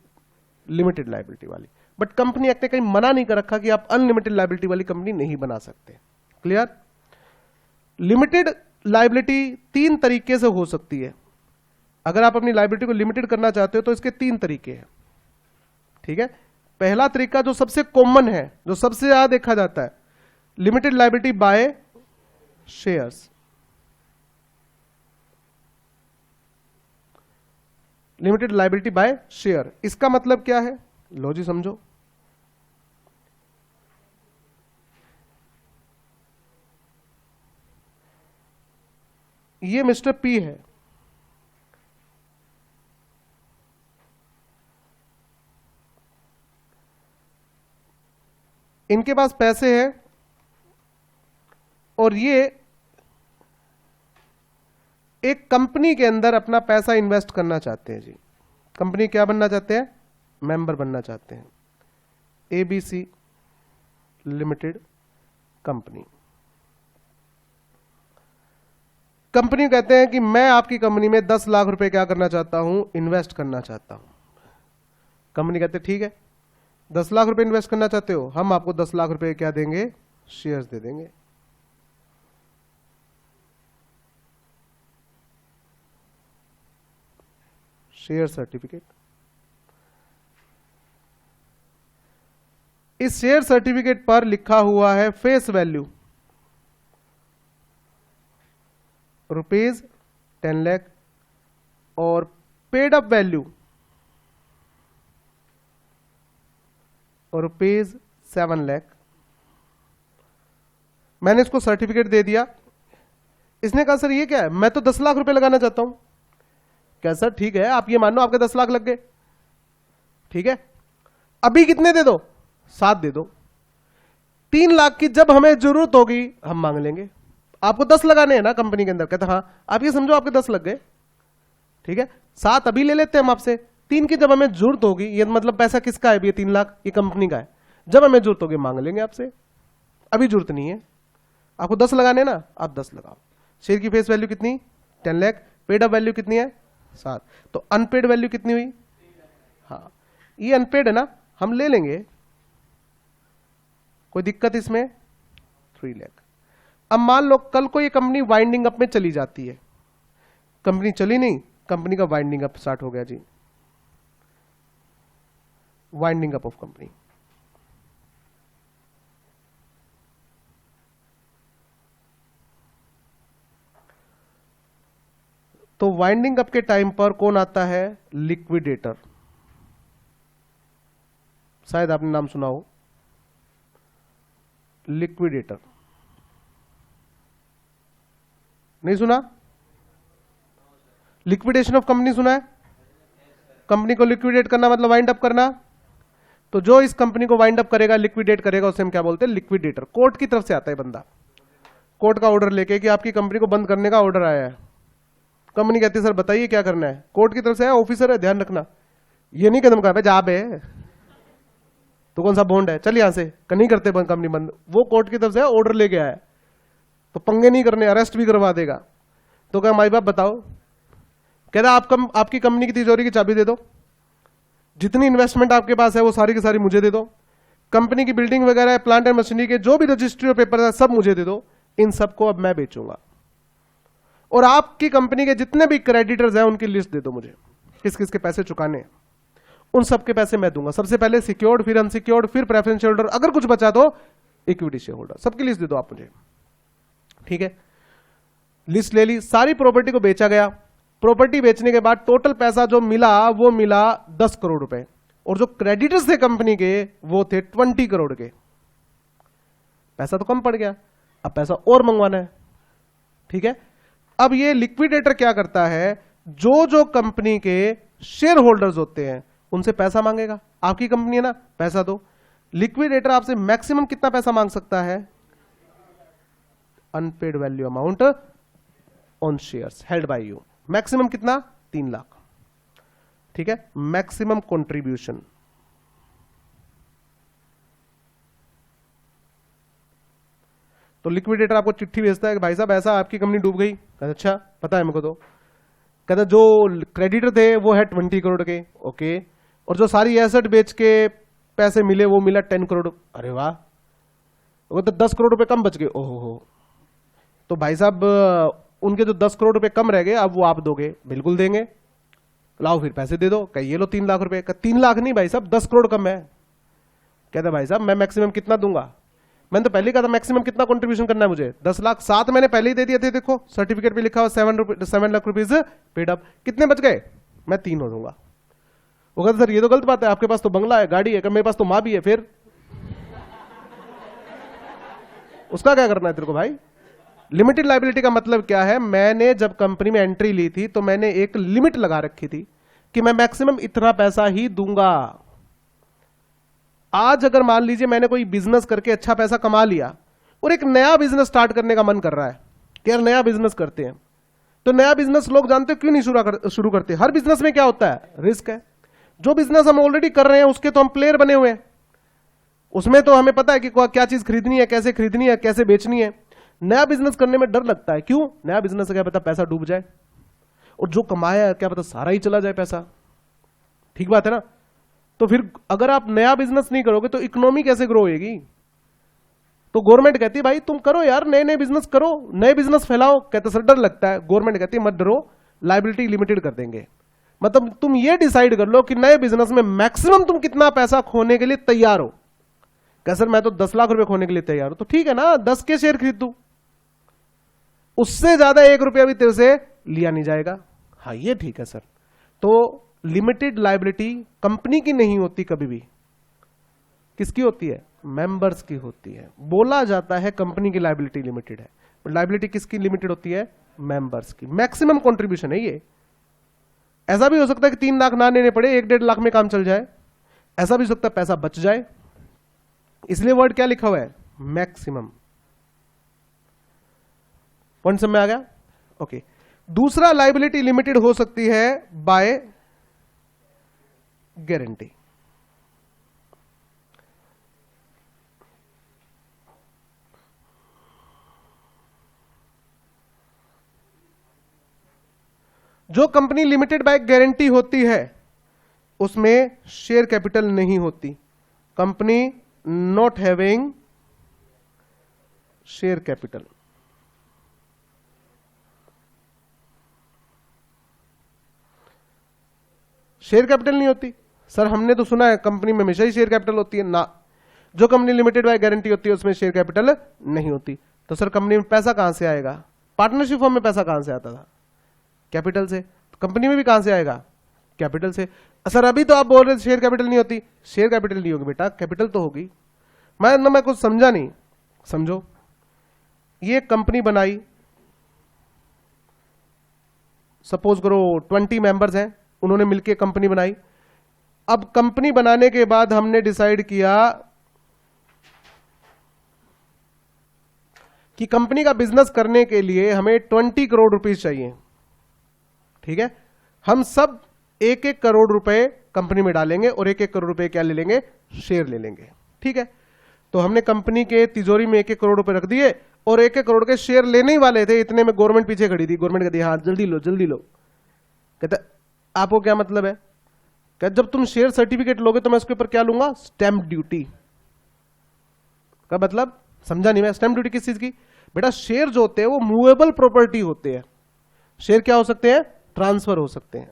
लिमिटेड लायबिलिटी वाली। बट कंपनी एक्ट ने कहीं मना नहीं कर रखा कि आप अनलिमिटेड लायबिलिटी वाली कंपनी नहीं बना सकते। क्लियर? लिमिटेड लायबिलिटी 3 तरीके से हो सकती है। अगर आप अपनी लायबिलिटी को लिमिटेड करना चाहते हो तो इसके 3 तरीके हैं। ठीक है? पहला तरीका जो सबसे कॉमन है, जो सबसे ज्यादा देखा जाता है, limited liability by shares. Limited liability by share, इसका मतलब क्या है? लो जी समझो। ये मिस्टर पी है, इनके पास पैसे हैं और ये एक कंपनी के अंदर अपना पैसा इन्वेस्ट करना चाहते हैं जी। कंपनी क्या बनना चाहते हैं? मेंबर बनना चाहते हैं। ABC limited company. कंपनी कहते हैं कि मैं आपकी कंपनी में 10 लाख रुपए क्या करना चाहता हूं? इन्वेस्ट करना चाहता हूं। कंपनी कहते हैं ठीक है, 10 लाख रुपए इन्वेस्ट करना चाहते हो, हम आपको 10 लाख रुपए क्या देंगे? शेयर्स दे देंगे। Share certificate. इस शेयर सर्टिफिकेट पर लिखा हुआ है फेस वैल्यू ₹10 लाख और पेड अप वैल्यू और ₹7 लाख। मैंने इसको सर्टिफिकेट दे दिया, इसने कहा सर ये क्या है, मैं तो 10 लाख रुपए लगाना चाहता हूं। क्या सर ठीक है, आप ये मान लो आपके 10 लाख लग गए, ठीक है, अभी कितने दे दो, 7 दे दो। 3 लाख की जब हमें जरूरत होगी हम मांग लेंगे। आपको 10 लगाने हैं ना कंपनी के अंदर। कहता हाँ, आप ये समझो आपके 10 लग गए, ठीक है, 7 अभी ले लेते हैं हम आपसे, 3 की जब हमें जरूरत होगी, ये मतलब पैसा किसका है, ये 3 लाख ये कंपनी का है, जब हमें जरूरत होगी मांग लेंगे आपसे, अभी जरूरत नहीं है। आपको 10 लगाने ना, आप 10 लगाओ। शेयर की फेस वैल्यू कितनी, 10 लाख। पेड अप वैल्यू कितनी है, 7। तो अनपेड वैल्यू कितनी हुई, हाँ ये अनपेड है ना, हम ले लेंगे, कोई दिक्कत इसमें, 3 लाख। अब मान लो कल को ये कंपनी वाइंडिंग अप में चली जाती है, कंपनी चली नहीं, कंपनी का वाइंडिंग अप स्टार्ट हो गया जी, वाइंडिंग अप ऑफ कंपनी। तो वाइंडिंग अप के टाइम पर कौन आता है, लिक्विडेटर। शायद आपने नाम सुना हो, लिक्विडेटर, नहीं सुना, लिक्विडेशन ऑफ कंपनी सुना है, कंपनी को लिक्विडेट करना मतलब वाइंड अप करना। तो जो इस कंपनी को वाइंड अप करेगा, लिक्विडेट करेगा, उसे हम क्या बोलते हैं, लिक्विडेटर। कोर्ट की तरफ से आता है बंदा, कोर्ट का ऑर्डर लेके कि आपकी कंपनी को बंद करने का ऑर्डर आया है। कंपनी कहती है सर बताइए क्या करना है, कोर्ट की तरफ से है, ऑफिसर है, ध्यान रखना, ये नहीं कदम कहा जाब है तो कौन सा बॉन्ड है, चल यहां से, नहीं करते बंद कंपनी बंद, वो कोर्ट की तरफ से ऑर्डर लेके आया है, तो पंगे नहीं करने, अरेस्ट भी करवा देगा। तो क्या माई बाप बताओ, कहता आपकी कंपनी की तिजोरी की चाबी दे दो, जितनी इन्वेस्टमेंट आपके पास है वो सारी की सारी मुझे दे दो, कंपनी की बिल्डिंग वगैरह, प्लांट एंड मशीनरी के जो भी रजिस्ट्री और पेपर है सब मुझे दे दो, इन सबको अब मैं बेचूंगा, और आपकी कंपनी के जितने भी क्रेडिटर्स हैं उनकी लिस्ट दे दो मुझे, किस किस के पैसे चुकाने हैं, उन सबके पैसे मैं दूंगा। सबसे पहले सिक्योर्ड, फिर अनसिक्योर्ड, फिर प्रेफरेंस शेयर होल्डर, अगर कुछ बचा तो इक्विटी शेयर होल्डर, सबकी लिस्ट दे दो आप मुझे, ठीक है। लिस्ट ले ली, सारी प्रॉपर्टी को बेचा गया। प्रॉपर्टी बेचने के बाद टोटल पैसा जो मिला वो मिला 10 करोड़ रुपए, और जो क्रेडिटर्स थे कंपनी के वो थे 20 करोड़ के। पैसा तो कम पड़ गया, अब पैसा और मंगवाना है, ठीक है। अब ये लिक्विडेटर क्या करता है, जो जो कंपनी के शेयर होल्डर्स होते हैं उनसे पैसा मांगेगा। आपकी कंपनी है ना, पैसा दो। लिक्विडेटर आपसे मैक्सिमम कितना पैसा मांग सकता है, unpaid value amount on shares held by you, maximum कितना, 3 लाख, ठीक है। मैक्सिमम कंट्रीब्यूशन, तो लिक्विडेटर आपको चिट्ठी भेजता है कि भाई साहब ऐसा आपकी कंपनी डूब गई। कहता अच्छा पता है मेरे को। तो कहता जो क्रेडिटर थे वो है 20 करोड़ के, ओके, और जो सारी एसेट बेच के पैसे मिले वो मिला 10 करोड़। अरे वाह, वो तो 10 करोड़ रुपए कम बच गए। ओहो हो, तो भाई साहब उनके जो 10 करोड़ रुपए कम रह गए अब वो आप दोगे। बिल्कुल देंगे, लाओ फिर पैसे दे दो। कह ये लो 3 लाख रुपए। 3 लाख नहीं भाई साहब 10 करोड़ कम है। कहता भाई साहब मैं मैक्सिमम कितना दूंगा, मैंने तो पहले कहा था मैक्सिमम कितना कंट्रीब्यूशन करना है मुझे, 10 लाख। 7 मैंने पहले ही दे दिए थे, देखो सर्टिफिकेट पे लिखा हुआ 7 लाख रुपीज पेड अप। कितने बच गए, मैं 3 हो दूंगा। वो कहता सर ये तो गलत बात है, आपके पास तो बंगला है, गाड़ी है, मेरे पास तो माँ भी है, फिर उसका क्या करना है तेरे को भाई। लिमिटेड लायबिलिटी का मतलब क्या है, मैंने जब कंपनी में एंट्री ली थी तो मैंने एक लिमिट लगा रखी थी कि मैं मैक्सिमम इतना पैसा ही दूंगा। आज अगर मान लीजिए मैंने कोई बिजनेस करके अच्छा पैसा कमा लिया और एक नया बिजनेस स्टार्ट करने का मन कर रहा है कि यार नया बिजनेस करते हैं, तो नया बिजनेस लोग जानते क्यों नहीं शुरू करते। हर बिजनेस में क्या होता है, रिस्क है। जो बिजनेस हम ऑलरेडी कर रहे हैं उसके तो हम प्लेयर बने हुए हैं, उसमें तो हमें पता है कि क्या चीज खरीदनी है, कैसे खरीदनी है, कैसे बेचनी है। नया बिजनेस करने में डर लगता है, क्यों, नया बिजनेस से क्या पता पैसा डूब जाए और जो कमाया है क्या पता सारा ही चला जाए पैसा। ठीक बात है ना। तो फिर अगर आप नया बिजनेस नहीं करोगे तो इकोनॉमी कैसे ग्रो होगी। तो गवर्नमेंट कहती है भाई तुम करो यार, नए नए बिजनेस करो, नए बिजनेस फैलाओ। कहते सर डर लगता है। गवर्नमेंट कहती है मत डरो, लायबिलिटी लिमिटेड कर देंगे। मतलब तुम ये डिसाइड कर लो कि नए बिजनेस में मैक्सिमम तुम कितना पैसा खोने के लिए तैयार हो। कह सर मैं तो 10 लाख रुपए खोने के लिए तैयार हूं। तो ठीक है ना, 10 के शेयर खरीद दू, उससे ज्यादा 1 रुपया भी तेरे से लिया नहीं जाएगा। हाँ ये ठीक है सर। तो लिमिटेड लायबिलिटी कंपनी की नहीं होती, कभी भी किसकी होती है, मेंबर्स की होती है। बोला जाता है कंपनी की लायबिलिटी लिमिटेड है, पर लायबिलिटी किसकी लिमिटेड होती है? मेंबर्स की। मैक्सिमम कंट्रीब्यूशन है ये। ऐसा भी हो सकता है कि 3 लाख ना देने पड़े, 1-1.5 लाख में काम चल जाए। ऐसा भी हो सकता है पैसा बच जाए, इसलिए वर्ड क्या लिखा हुआ है? मैक्सिमम। पॉइंट समझ में आ गया? ओके। दूसरा, लायबिलिटी लिमिटेड हो सकती है बाय गारंटी। जो कंपनी लिमिटेड बाय गारंटी होती है उसमें शेयर कैपिटल नहीं होती। Company not having share capital. Share capital नहीं होती। सर हमने तो सुना है कंपनी में हमेशा ही शेयर कैपिटल होती है। ना, जो कंपनी लिमिटेड बाय गारंटी होती है उसमें शेयर कैपिटल नहीं होती। तो सर कंपनी में पैसा कहां से आएगा? पार्टनरशिप फॉर्म में पैसा कहां से आता था? कैपिटल से। तो कंपनी में भी कहां से आएगा? कैपिटल से। सर अभी तो आप बोल रहे शेयर कैपिटल नहीं होती। शेयर कैपिटल नहीं होगी बेटा, कैपिटल तो होगी। मैं कुछ समझा नहीं, समझो। ये कंपनी बनाई, सपोज करो 20 मेंबर्स हैं, उन्होंने मिलकर कंपनी बनाई। अब कंपनी बनाने के बाद हमने डिसाइड किया कि कंपनी का बिजनेस करने के लिए हमें 20 करोड़ रुपीस चाहिए। ठीक है, हम सब 1-1 करोड़ रुपए कंपनी में डालेंगे और 1-1 करोड़ रुपए क्या ले लेंगे? शेयर ले लेंगे। ठीक है, तो हमने कंपनी के तिजोरी में 1-1 करोड़ रुपए रख दिए और 1-1 करोड़ के शेयर लेने ही वाले थे। इतने में गवर्नमेंट पीछे खड़ी थी। गवर्नमेंट कहती हाँ जल्दी लो जल्दी लो। कहते आपको क्या मतलब है? कहते जब तुम शेयर सर्टिफिकेट लोगे तो मैं उसके ऊपर क्या लूंगा? Stamp duty. का मतलब समझा नहीं मैं। स्टैंप ड्यूटी किस चीज की? बेटा शेयर जो होते हैं वो मूवेबल प्रॉपर्टी होते हैं। शेयर क्या हो सकते हैं? ट्रांसफर हो सकते हैं।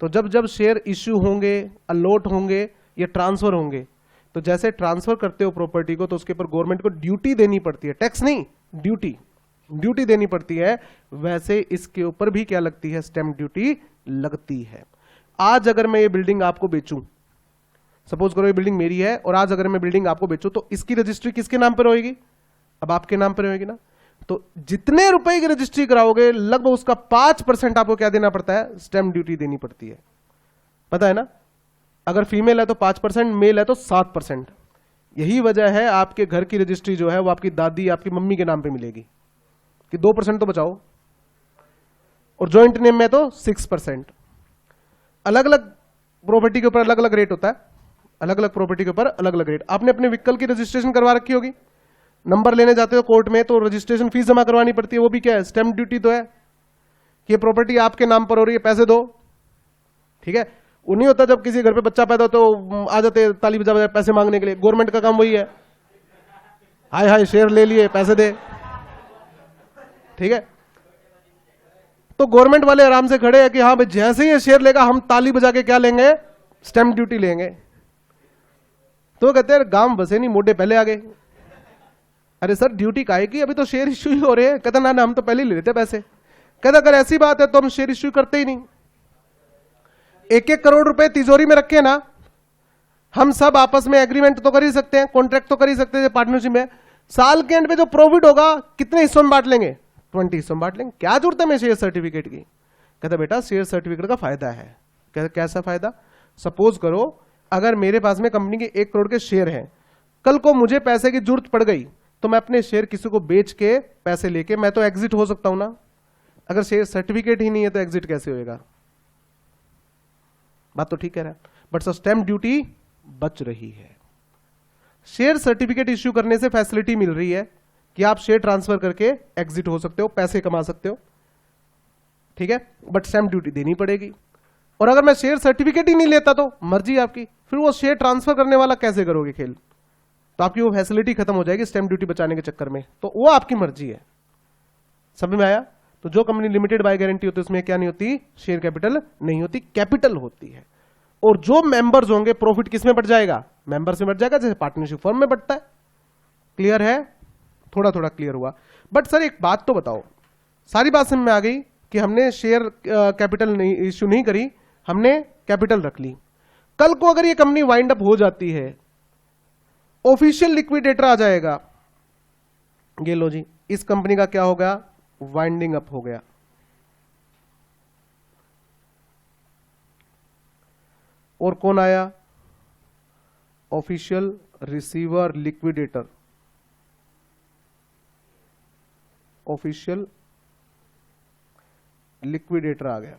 तो जब जब शेयर इश्यू होंगे, अलॉट होंगे या ट्रांसफर होंगे, तो जैसे ट्रांसफर करते हो प्रॉपर्टी को तो उसके ऊपर गवर्नमेंट को ड्यूटी देनी पड़ती है। टैक्स नहीं, ड्यूटी देनी पड़ती है। वैसे इसके ऊपर भी क्या लगती है? स्टैंप ड्यूटी लगती है। आज अगर मैं ये बिल्डिंग आपको बेचूं, सपोज करो ये बिल्डिंग मेरी है और आज अगर मैं बिल्डिंग आपको बेचूं तो इसकी रजिस्ट्री किसके नाम पर होगी? अब आपके नाम पर होगी ना। तो जितने रुपए की रजिस्ट्री कराओगे लगभग उसका 5% आपको क्या देना पड़ता है? स्टैंप ड्यूटी देनी पड़ती है। पता है ना? अगर फीमेल है तो 5%, मेल है तो 7%। यही वजह है आपके घर की रजिस्ट्री जो है वो आपकी दादी, आपकी मम्मी के नाम पे मिलेगी कि 2% तो बचाओ, और ज्वाइंट नेम में तो 6%। अलग अलग प्रॉपर्टी के ऊपर अलग अलग रेट होता है। अलग अलग प्रॉपर्टी के ऊपर अलग अलग रेट। आपने अपने व्हीकल की रजिस्ट्रेशन करवा रखी होगी, नंबर लेने जाते हो कोर्ट में तो रजिस्ट्रेशन फीस जमा करवानी पड़ती है। वो भी क्या है? स्टैंप ड्यूटी तो है कि ये प्रॉपर्टी आपके नाम पर हो रही है, पैसे दो। ठीक है, वो नहीं होता जब किसी घर पे बच्चा पैदा हो तो आ जाते ताली बजा बजा पैसे मांगने के लिए। गवर्नमेंट का काम वही है, हाय हाय शेयर ले लिए पैसे दे। ठीक है, तो गवर्नमेंट वाले आराम से खड़े हैं कि हाँ भाई जैसे ही ये शेयर लेगा हम ताली बजा के क्या लेंगे? स्टैंप ड्यूटी लेंगे। तो कहते हैं गांव बसे नहीं मोटे पहले आ गए। अरे सर ड्यूटी काहे की? अभी तो शेयर इश्यू ही हो रहे हैं। कहता ना हम तो पहले ही ले लेते पैसे। कहता अगर ऐसी बात है तो हम शेयर इश्यू करते ही नहीं। 1-1 करोड़ रुपए तिजोरी में रखे ना, हम सब आपस में एग्रीमेंट तो कर ही सकते हैं, कॉन्ट्रैक्ट तो कर ही सकते हैं पार्टनरशिप में। साल के एंड पे जो प्रॉफिट होगा कितने हिस्सों में बांट लेंगे? 20 हिस्सों में बांट लेंगे। क्या जरूरत है मैं शेयर सर्टिफिकेट की? कहता बेटा शेयर सर्टिफिकेट का फायदा है। कहता कैसा फायदा? सपोज करो अगर मेरे पास में कंपनी के 1 करोड़ के शेयर हैं, कल को मुझे पैसे की जरूरत पड़ गई तो मैं अपने शेयर किसी को बेच के पैसे लेके मैं तो एग्जिट हो सकता हूं ना। अगर शेयर सर्टिफिकेट ही नहीं है तो एग्जिट कैसे होएगा? बात तो ठीक कह रहा है, बट सर स्टैंप ड्यूटी बच रही है। शेयर सर्टिफिकेट इश्यू करने से फैसिलिटी मिल रही है कि आप शेयर ट्रांसफर करके एग्जिट हो सकते हो, पैसे कमा सकते हो। ठीक है, बट स्टैंप ड्यूटी देनी पड़ेगी। और अगर मैं शेयर सर्टिफिकेट ही नहीं लेता तो मर्जी आपकी, फिर वो शेयर ट्रांसफर करने वाला कैसे करोगे खेल? तो आपकी वो फैसिलिटी खत्म हो जाएगी स्टैंप ड्यूटी बचाने के चक्कर में। तो वो आपकी मर्जी है। समझ में आया? तो जो कंपनी लिमिटेड बाय गारंटी होती है उसमें क्या नहीं होती? शेयर कैपिटल नहीं होती, कैपिटल होती है। और जो मेंबर्स होंगे प्रॉफिट किस में बढ़ जाएगा? मेंबर्स में बढ़ जाएगा, जैसे पार्टनरशिप फर्म में बढ़ता है। क्लियर है? थोड़ा थोड़ा क्लियर हुआ। बट सर एक बात तो बताओ, सारी बात समझ में आ गई कि हमने शेयर कैपिटल नहीं इश्यू नहीं करी, हमने कैपिटल रख ली। कल को अगर ये कंपनी वाइंड अप हो जाती है ऑफिशियल लिक्विडेटर आ जाएगा। ये लो जी, इस कंपनी का क्या हो गया, वाइंडिंग अप हो गया। और कौन आया, official receiver liquidator, official liquidator आ गया।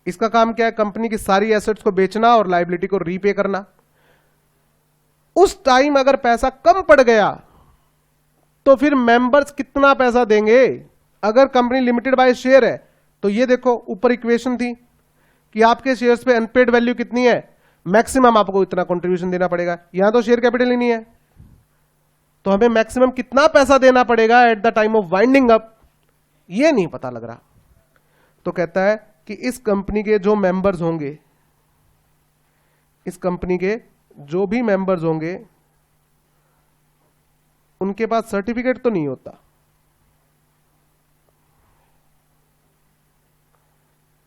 इसका काम क्या है, कंपनी की सारी एसेट्स को बेचना और लायबिलिटी को रीपे करना। उस टाइम अगर पैसा कम पड़ गया तो फिर मेंबर्स कितना पैसा देंगे। अगर कंपनी लिमिटेड बाय शेयर है तो ये देखो ऊपर इक्वेशन थी कि आपके शेयर्स पे अनपेड वैल्यू कितनी है, मैक्सिमम आपको इतना कंट्रीब्यूशन देना पड़ेगा। यहां तो शेयर कैपिटल ही नहीं है, तो हमें मैक्सिमम कितना पैसा देना पड़ेगा at the time of winding up, ये नहीं पता लग रहा। तो कहता है कि इस कंपनी के जो मेंबर्स होंगे, इस कंपनी के जो भी मेंबर्स होंगे, उनके पास सर्टिफिकेट तो नहीं होता।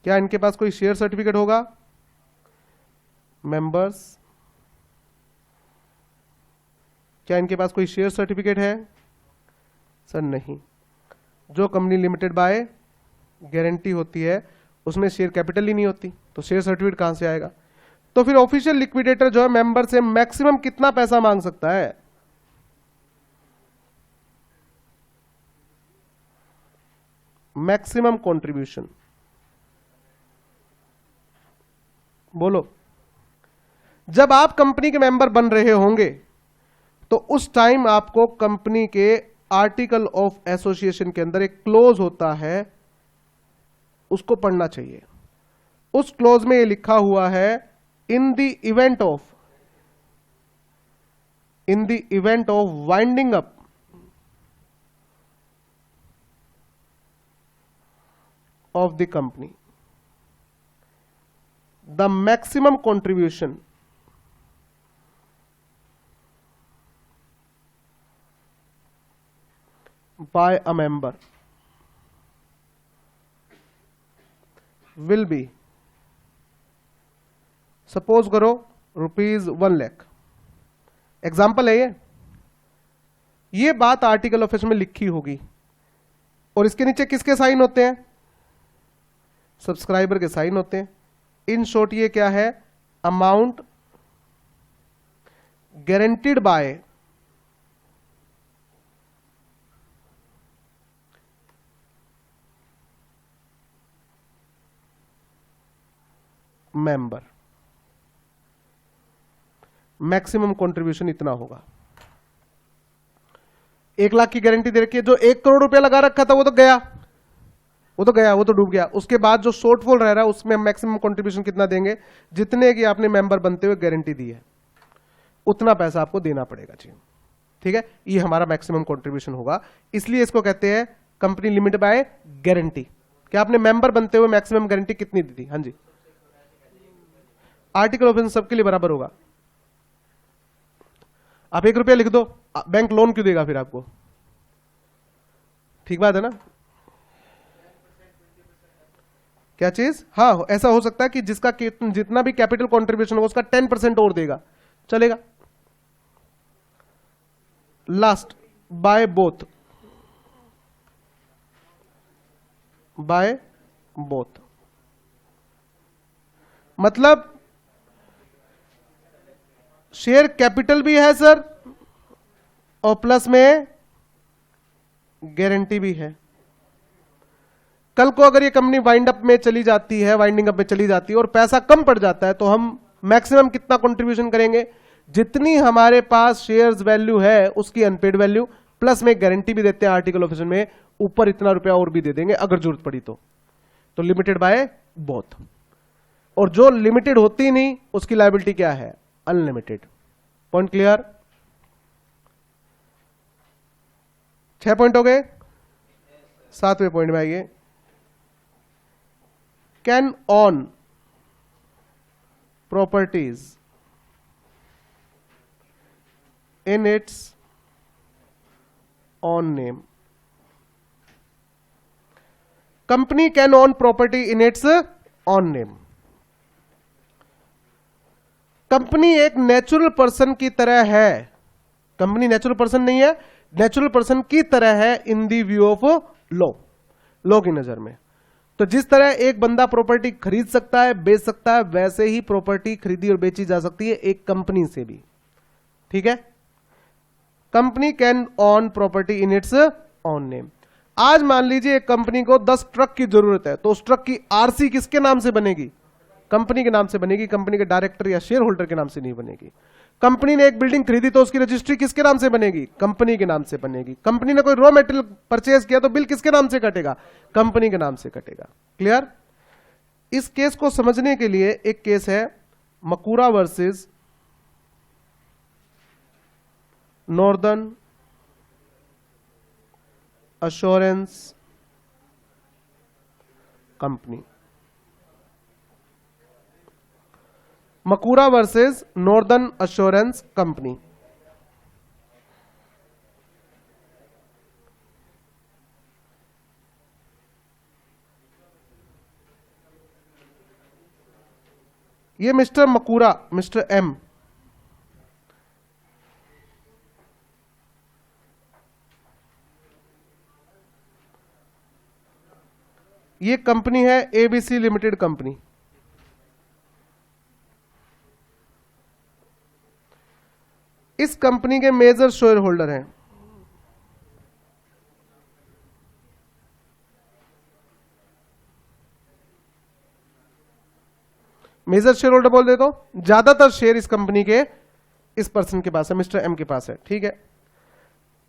क्या इनके पास कोई शेयर सर्टिफिकेट होगा, मेंबर्स, क्या इनके पास कोई शेयर सर्टिफिकेट है? सर नहीं। जो कंपनी लिमिटेड बाय गारंटी होती है उसमें शेयर कैपिटल ही नहीं होती, तो शेयर सर्टिफिकेट कहां से आएगा? तो फिर ऑफिशियल लिक्विडेटर जो है मेंबर से मैक्सिमम कितना पैसा मांग सकता है? मैक्सिमम कंट्रीब्यूशन बोलो। जब आप कंपनी के मेंबर बन रहे होंगे तो उस टाइम आपको कंपनी के आर्टिकल ऑफ एसोसिएशन के अंदर एक क्लोज होता है, उसको पढ़ना चाहिए। उस क्लोज में ये लिखा हुआ है, in the event of winding up of the company, the maximum contribution by a member will be, suppose करो ₹1 लाख, एग्जाम्पल है ये बात आर्टिकल ऑफ में लिखी होगी और इसके नीचे किसके साइन होते हैं? सब्सक्राइबर के साइन होते हैं। इन शॉर्ट ये क्या है, amount guaranteed by member, maximum contribution इतना होगा। 1 लाख की गारंटी दे रखी है, जो 1 करोड़ रुपया लगा रखा था वो तो गया, वो तो डूब गया। उसके बाद जो शॉर्टफॉल रह रहा है उसमें मैक्सिमम कंट्रीब्यूशन कितना देंगे? जितने की आपने मेंबर बनते हुए गारंटी दी है उतना पैसा आपको देना पड़ेगा जी। ठीक है, ये हमारा मैक्सिमम कंट्रीब्यूशन होगा। इसलिए इसको कहते हैं कंपनी लिमिटेड बाय गारंटी। क्या आपने मेंबर बनते हुए मैक्सिमम गारंटी कितनी दी थी? हाँ जी, आर्टिकल ऑफ सबके लिए बराबर होगा। आप ₹1 लिख दो, बैंक लोन क्यों देगा फिर आपको? ठीक बात है ना? क्या चीज? हाँ, ऐसा हो सकता है कि जिसका जितना भी कैपिटल कंट्रीब्यूशन होगा उसका 10% और देगा, चलेगा। Last, by both, by both मतलब शेयर कैपिटल भी है सर और प्लस में गारंटी भी है। कल को अगर ये कंपनी वाइंड अप में चली जाती है, वाइंडिंग अप में चली जाती है और पैसा कम पड़ जाता है तो हम मैक्सिमम कितना कंट्रीब्यूशन करेंगे? जितनी हमारे पास शेयर्स वैल्यू है उसकी अनपेड वैल्यू, प्लस में गारंटी भी देते हैं आर्टिकल ऑफ में, ऊपर इतना रुपया और भी दे देंगे अगर जरूरत पड़ी तो लिमिटेड बाय बोथ। और जो लिमिटेड होती नहीं उसकी लायबिलिटी क्या है? अनलिमिटेड। Point clear? 6 पॉइंट हो गए। 7वें पॉइंट में आइए, can on properties in its on name. Company can on property in its on name. Company एक नेचुरल पर्सन की तरह है, कंपनी नेचुरल पर्सन नहीं है, नेचुरल पर्सन की तरह है इन दी व्यू ऑफ लॉ की नजर में। तो जिस तरह एक बंदा प्रॉपर्टी खरीद सकता है, बेच सकता है, वैसे ही प्रॉपर्टी खरीदी और बेची जा सकती है एक कंपनी से भी। ठीक है, company can on property in its on name. आज मान लीजिए एक कंपनी को 10 ट्रक की जरूरत है, तो उस ट्रक की आरसी किसके नाम से बनेगी? कंपनी के नाम से बनेगी, कंपनी के डायरेक्टर या शेयर होल्डर के नाम से नहीं बनेगी। कंपनी ने एक बिल्डिंग खरीदी तो उसकी रजिस्ट्री किसके नाम से बनेगी? कंपनी के नाम से बनेगी। कंपनी ने कोई रॉ मटेरियल परचेज किया तो बिल किसके नाम से कटेगा? कंपनी के नाम से कटेगा। क्लियर? इस केस को समझने के लिए एक केस है Macaura versus northern assurance company. Macaura versus northern assurance company. ये मिस्टर मकूरा, मिस्टर एम, ये कंपनी है एबीसी लिमिटेड कंपनी। इस कंपनी के मेजर शेयर होल्डर हैं मेजर शेयर होल्डर बोल देता हूं, ज्यादातर शेयर इस कंपनी के इस पर्सन के पास है, मिस्टर एम के पास है। ठीक है,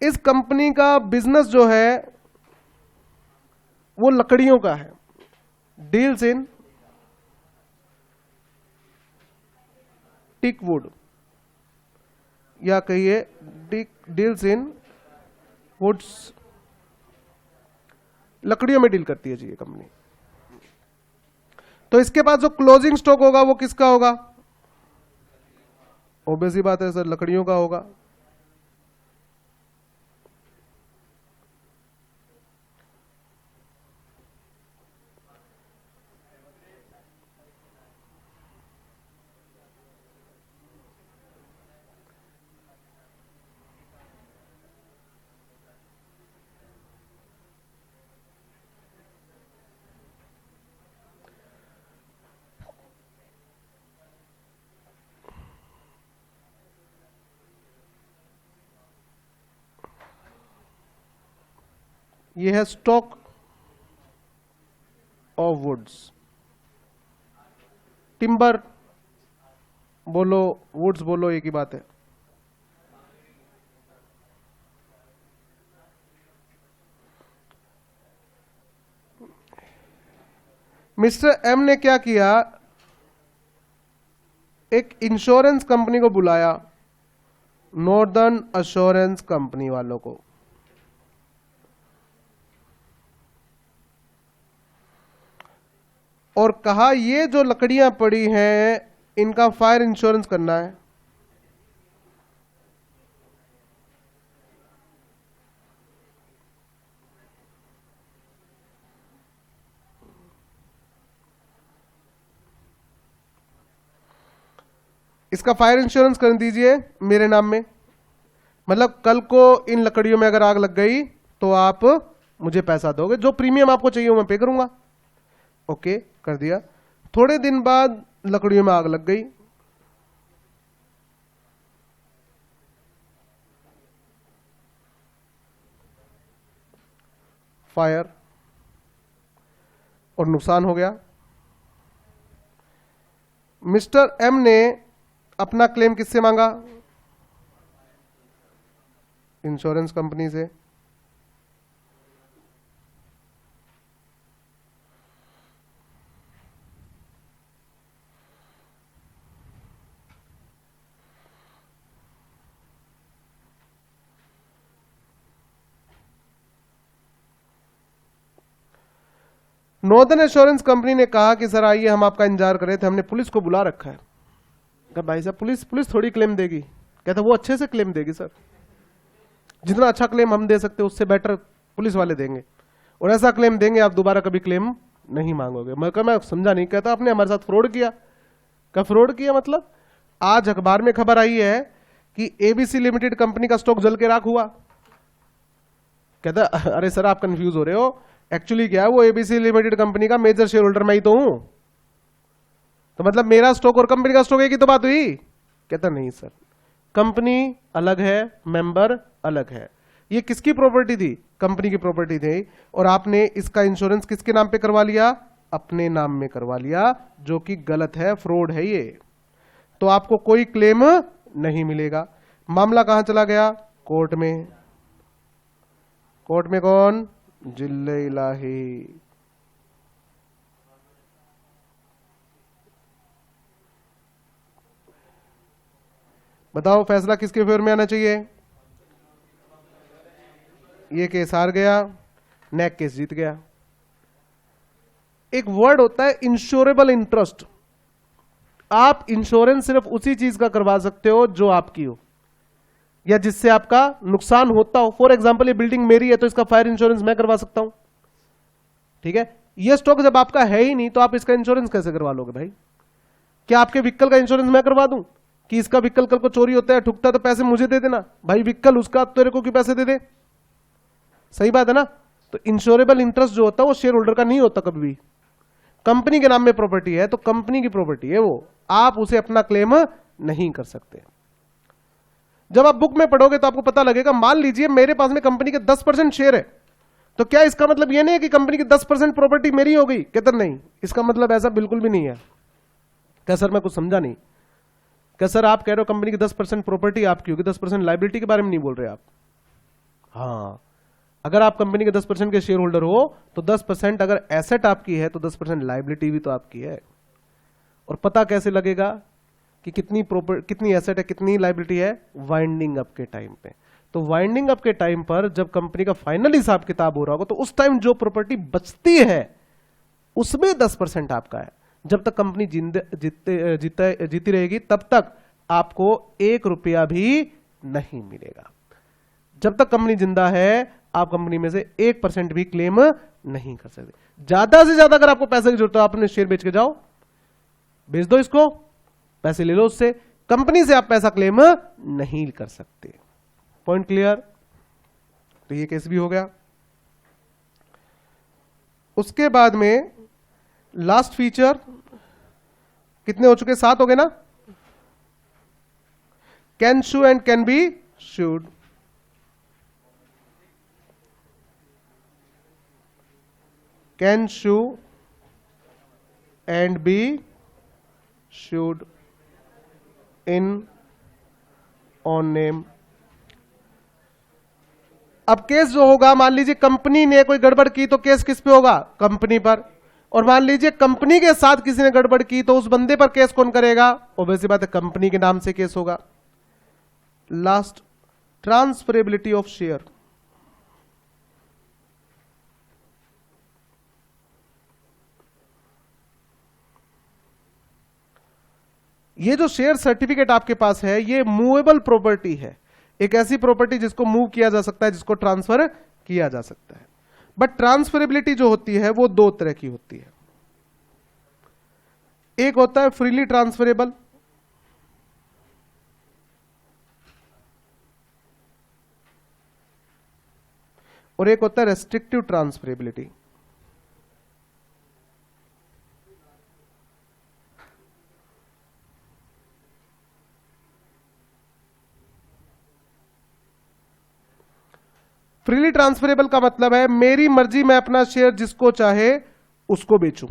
इस कंपनी का बिजनेस जो है वो लकड़ियों का है, डील्स इन टीक वुड, या कहिए डील्स इन वुड्स, लकड़ियों में डील करती है जी ये कंपनी। तो इसके पास जो क्लोजिंग स्टॉक होगा वो किसका होगा? ऑब्वियस ही बात है सर, लकड़ियों का होगा। ये है स्टॉक ऑफ वुड्स। टिम्बर बोलो, वुड्स बोलो, एक ही बात है। मिस्टर एम ने क्या किया, एक इंश्योरेंस कंपनी को बुलाया, नॉर्दर्न अश्योरेंस कंपनी वालों को, और कहा ये जो लकड़ियां पड़ी हैं इनका फायर इंश्योरेंस करना है। इसका फायर इंश्योरेंस कर दीजिए मेरे नाम में, मतलब कल को इन लकड़ियों में अगर आग लग गई तो आप मुझे पैसा दोगे, जो प्रीमियम आपको चाहिए वो मैं पे करूंगा। ओके, कर दिया। थोड़े दिन बाद लकड़ियों में आग लग गई, फायर, और नुकसान हो गया। मिस्टर एम ने अपना क्लेम किससे मांगा? इंश्योरेंस कंपनी से। नॉर्दर्न एश्योरेंस कंपनी ने कहा कि सर आइए हम आपका इंतजार कर रहे थे, हमने पुलिस को बुला रखा है। कहा भाई साहब पुलिस थोड़ी क्लेम देगी। कहता वो अच्छे से क्लेम देगी सर, जितना अच्छा क्लेम हम दे सकते उससे बेटर पुलिस वाले देंगे, और ऐसा क्लेम देंगे आप दोबारा कभी क्लेम नहीं मांगोगे। मैं समझा नहीं। कहता आपने हमारे साथ फ्रॉड किया। क्या फ्रॉड किया मतलब? आज अखबार में खबर आई है कि एबीसी लिमिटेड कंपनी का स्टॉक जल के राख हुआ। कहता अरे सर आप कंफ्यूज हो रहे हो, एक्चुअली क्या है, वो एबीसी लिमिटेड कंपनी का मेजर शेयर होल्डर मैं ही तो हूं, तो मतलब मेरा स्टॉक और कंपनी का स्टॉक एक ही तो बात हुई। कहता नहीं सर, कंपनी अलग है, मेंबर अलग है। ये किसकी प्रॉपर्टी थी? कंपनी की प्रॉपर्टी थी, और आपने इसका इंश्योरेंस किसके नाम पे करवा लिया? अपने नाम में करवा लिया, जो कि गलत है, फ्रॉड है ये। तो आपको कोई क्लेम नहीं मिलेगा। मामला कहां चला गया? कोर्ट में। कोर्ट में कौन? जिले इलाही। बताओ फैसला किसके फेवर में आना चाहिए? ये केस हार गया, नेक केस जीत गया। एक वर्ड होता है इंश्योरेबल इंटरेस्ट। आप इंश्योरेंस सिर्फ उसी चीज का करवा सकते हो जो आपकी हो या जिससे आपका नुकसान होता हो। फॉर एग्जांपल ये बिल्डिंग मेरी है तो इसका फायर इंश्योरेंस मैं करवा सकता हूं, ठीक है। ये स्टॉक जब आपका है ही नहीं तो आप इसका इंश्योरेंस कैसे करवा लोगे भाई? क्या आपके व्हीकल का इंश्योरेंस मैं करवा दूं कि इसका व्हीकल कल को चोरी होता है, ठुकता, तो पैसे मुझे दे देना भाई, व्हीकल उसका, तेरे को क्यों पैसे दे दे? सही बात है ना। तो इंश्योरेबल इंटरेस्ट जो होता है वो शेयर होल्डर का नहीं होता कभी भी। कंपनी के नाम में प्रॉपर्टी है तो कंपनी की प्रॉपर्टी है वो, आप उसे अपना क्लेम नहीं कर सकते। जब आप बुक में पढ़ोगे तो आपको पता लगेगा, मान लीजिए मेरे पास में कंपनी के 10% शेयर है, तो क्या इसका मतलब यह नहीं है कि कंपनी की 10% प्रॉपर्टी मेरी हो गई? कहते नहीं, इसका मतलब ऐसा बिल्कुल भी नहीं है। क्या सर मैं कुछ समझा नहीं? क्या सर आप कह रहे हो कंपनी की 10% प्रॉपर्टी आपकी होगी, 10% लाइबिलिटी के बारे में नहीं बोल रहे आप? हाँ, अगर आप कंपनी के 10% के शेयर होल्डर हो तो 10% अगर एसेट आपकी है तो 10% लाइबिलिटी भी तो आपकी है। और पता कैसे लगेगा कि कितनी एसेट है, कितनी लाइबिलिटी है? वाइंडिंग अप के टाइम पे। तो वाइंडिंग अप के टाइम पर जब कंपनी का फाइनल हिसाब किताब हो रहा होगा तो उस टाइम जो प्रॉपर्टी बचती है उसमें 10% आपका है। जब तक कंपनी जीती रहेगी तब तक आपको 1 रुपया भी नहीं मिलेगा। जब तक कंपनी जिंदा है आप कंपनी में से 1% भी क्लेम नहीं कर सकते। ज्यादा से ज्यादा अगर आपको पैसे की जरूरत है, आप अपने शेयर बेच के जाओ, बेच दो इसको, पैसे ले लो उससे, कंपनी से आप पैसा क्लेम नहीं कर सकते। Point clear? तो ये केस भी हो गया। उसके बाद में लास्ट फीचर कितने हो चुके? 7 हो गए ना। Can sue and can be sued. Can sue and be sued in own name. अब केस जो होगा, मान लीजिए कंपनी ने कोई गड़बड़ की तो केस किस पे होगा? कंपनी पर। और मान लीजिए कंपनी के साथ किसी ने गड़बड़ की तो उस बंदे पर केस कौन करेगा? ऑब्वियसली बात है, कंपनी के नाम से केस होगा। Last, transferability of share. ये जो शेयर सर्टिफिकेट आपके पास है ये मूवेबल प्रॉपर्टी है, एक ऐसी प्रॉपर्टी जिसको मूव किया जा सकता है, जिसको ट्रांसफर किया जा सकता है। बट ट्रांसफरेबिलिटी जो होती है वो 2 तरह की होती है। एक होता है फ्रीली ट्रांसफरेबल, और एक होता है रेस्ट्रिक्टिव ट्रांसफरेबिलिटी। फ्रीली ट्रांसफरेबल का मतलब है मेरी मर्जी, मैं अपना शेयर जिसको चाहे उसको बेचूं।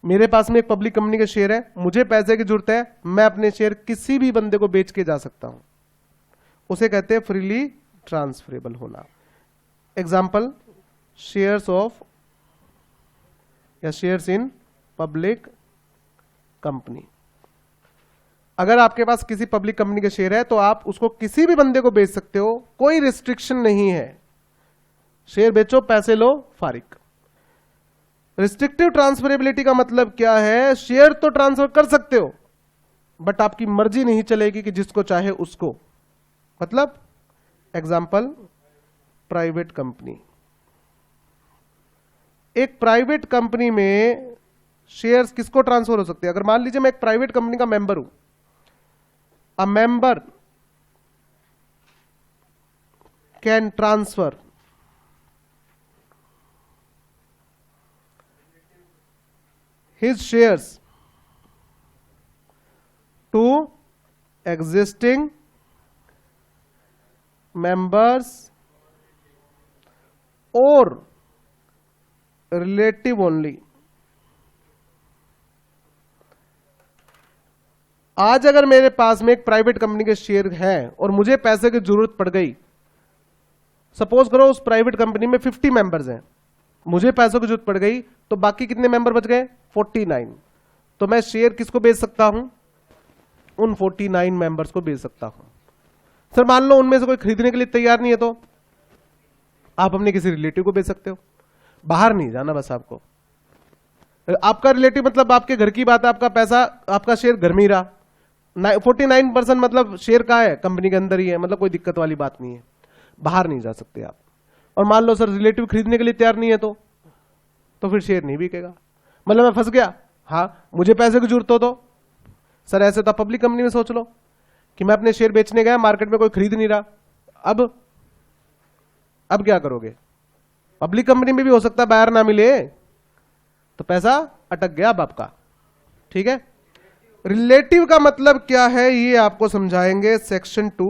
मेरे पास में एक पब्लिक कंपनी के शेयर है, मुझे पैसे की जरूरत है, मैं अपने शेयर किसी भी बंदे को बेच के जा सकता हूं, उसे कहते हैं फ्रीली ट्रांसफरेबल होना। एग्जाम्पल, शेयर्स ऑफ या शेयर्स इन पब्लिक कंपनी। अगर आपके पास किसी पब्लिक कंपनी के शेयर है तो आप उसको किसी भी बंदे को बेच सकते हो, कोई रिस्ट्रिक्शन नहीं है। शेयर बेचो, पैसे लो, फारिग। रिस्ट्रिक्टिव ट्रांसफरेबिलिटी का मतलब क्या है? शेयर तो ट्रांसफर कर सकते हो बट आपकी मर्जी नहीं चलेगी कि जिसको चाहे उसको। मतलब एग्जांपल, प्राइवेट कंपनी। एक प्राइवेट कंपनी में शेयर्स किसको ट्रांसफर हो सकते हैं? अगर मान लीजिए मैं एक प्राइवेट कंपनी का मेंबर हूं, a member can transfer his shares to existing members or relative only. आज अगर मेरे पास में एक प्राइवेट कंपनी के शेयर हैं और मुझे पैसे की जरूरत पड़ गई, सपोज करो उस प्राइवेट कंपनी में 50 मेंबर्स हैं, मुझे पैसों की जरूरत पड़ गई, तो बाकी कितने मेंबर बच गए? 49। तो मैं शेयर किसको बेच सकता हूं? उन 49 मेंबर्स को बेच सकता हूं। सर मान लो उनमें से कोई खरीदने के लिए तैयार नहीं है, तो आप अपने किसी रिलेटिव को बेच सकते हो। बाहर नहीं जाना, बस आपको, आपका रिलेटिव मतलब आपके घर की बात है, आपका पैसा, आपका शेयर घर में ही रहा। 49% मतलब शेयर का है, कंपनी के अंदर ही है, मतलब कोई दिक्कत वाली बात नहीं है, बाहर नहीं जा सकते आप। और मान लो सर रिलेटिव खरीदने के लिए तैयार नहीं है, तो फिर शेयर नहीं बिकेगा, मतलब मैं फंस गया। हाँ, मुझे पैसे की जरूरत हो तो सर ऐसे तो पब्लिक कंपनी में सोच लो कि मैं अपने शेयर बेचने गया, मार्केट में कोई खरीद नहीं रहा, अब क्या करोगे? पब्लिक कंपनी में भी हो सकता है बायर ना मिले, तो पैसा अटक गया अब आपका। ठीक है, रिलेटिव का मतलब क्या है ये आपको समझाएंगे सेक्शन 2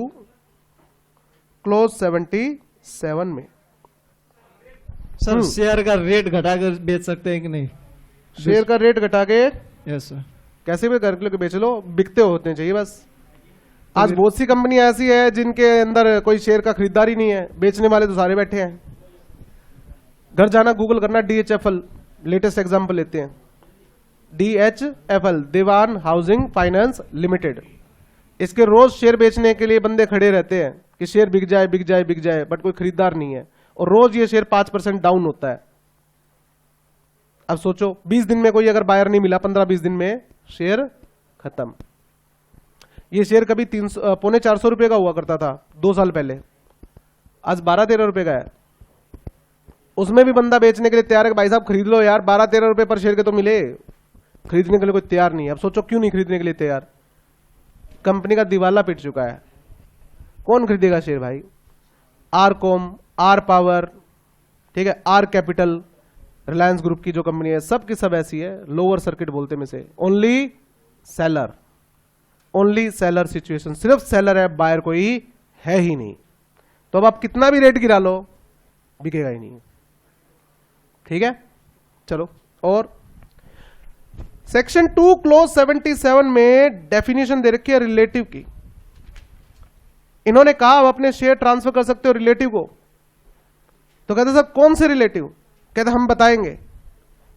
क्लोज 77 में। सर शेयर का रेट घटाकर बेच सकते हैं कि नहीं? शेयर का रेट घटा के यस सर, कैसे भी करके बेच लो, बिकते होते चाहिए बस। आज बहुत सी कंपनी ऐसी है जिनके अंदर कोई शेयर का खरीदार ही नहीं है, बेचने वाले तो सारे बैठे हैं। घर जाना, गूगल करना, DHFL लेटेस्ट एग्जांपल लेते हैं। DHFL दीवान हाउसिंग फाइनेंस लिमिटेड, इसके रोज शेयर बेचने के लिए बंदे खड़े रहते हैं कि शेयर बिक जाए बिक जाए बिक जाए, बट कोई खरीदार नहीं है, और रोज ये शेयर 5% डाउन होता है। अब सोचो 20 दिन में कोई अगर बायर नहीं मिला, 15-20 दिन में शेयर खत्म। ये शेयर कभी 300-450 रुपए का हुआ करता था 2 साल पहले, आज 12-13 रुपए का है। उसमें भी बंदा बेचने के लिए तैयार है कि भाई साहब खरीद लो यार, 12-13 रुपए पर शेयर के तो मिले, खरीदने के लिए कोई तैयार नहीं है। अब सोचो क्यों नहीं खरीदने के लिए तैयार? कंपनी का दिवाला पिट चुका है, कौन खरीदेगा शेयर भाई? आर कॉम, आर पावर, ठीक है, आर कैपिटल, रिलायंस ग्रुप की जो कंपनी है, सब की सब ऐसी है, लोअर सर्किट बोलते में से, ओनली सेलर सिचुएशन, सिर्फ सेलर है, बायर कोई है ही नहीं। तो अब आप कितना भी रेट गिरा लो, बिकेगा ही नहीं। ठीक है, चलो। और सेक्शन 2 क्लोज 77 में डेफिनेशन दे रखी है रिलेटिव की। इन्होंने कहा आप अपने शेयर ट्रांसफर कर सकते हो रिलेटिव को, तो कहते सर कौन से रिलेटिव? कहते हम बताएंगे,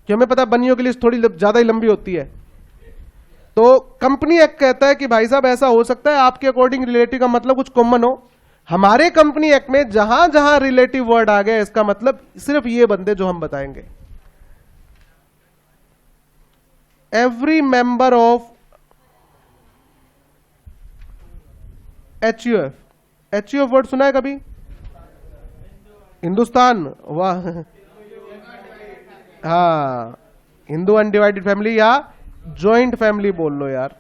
कि हमें पता बनियों की लिस्ट थोड़ी ज्यादा ही लंबी होती है। तो कंपनी एक्ट कहता है कि भाई साहब ऐसा हो सकता है आपके अकॉर्डिंग रिलेटिव का मतलब कुछ कॉमन हो। हमारे कंपनी एक्ट में जहां जहां रिलेटिव वर्ड आ गया, इसका मतलब सिर्फ ये बंदे जो हम बताएंगे। Every member of HUF word सुना है कभी? हिंदुस्तान, वाह, हाँ, हिंदू अनडिवाइडेड फैमिली या जॉइंट फैमिली बोल लो यार।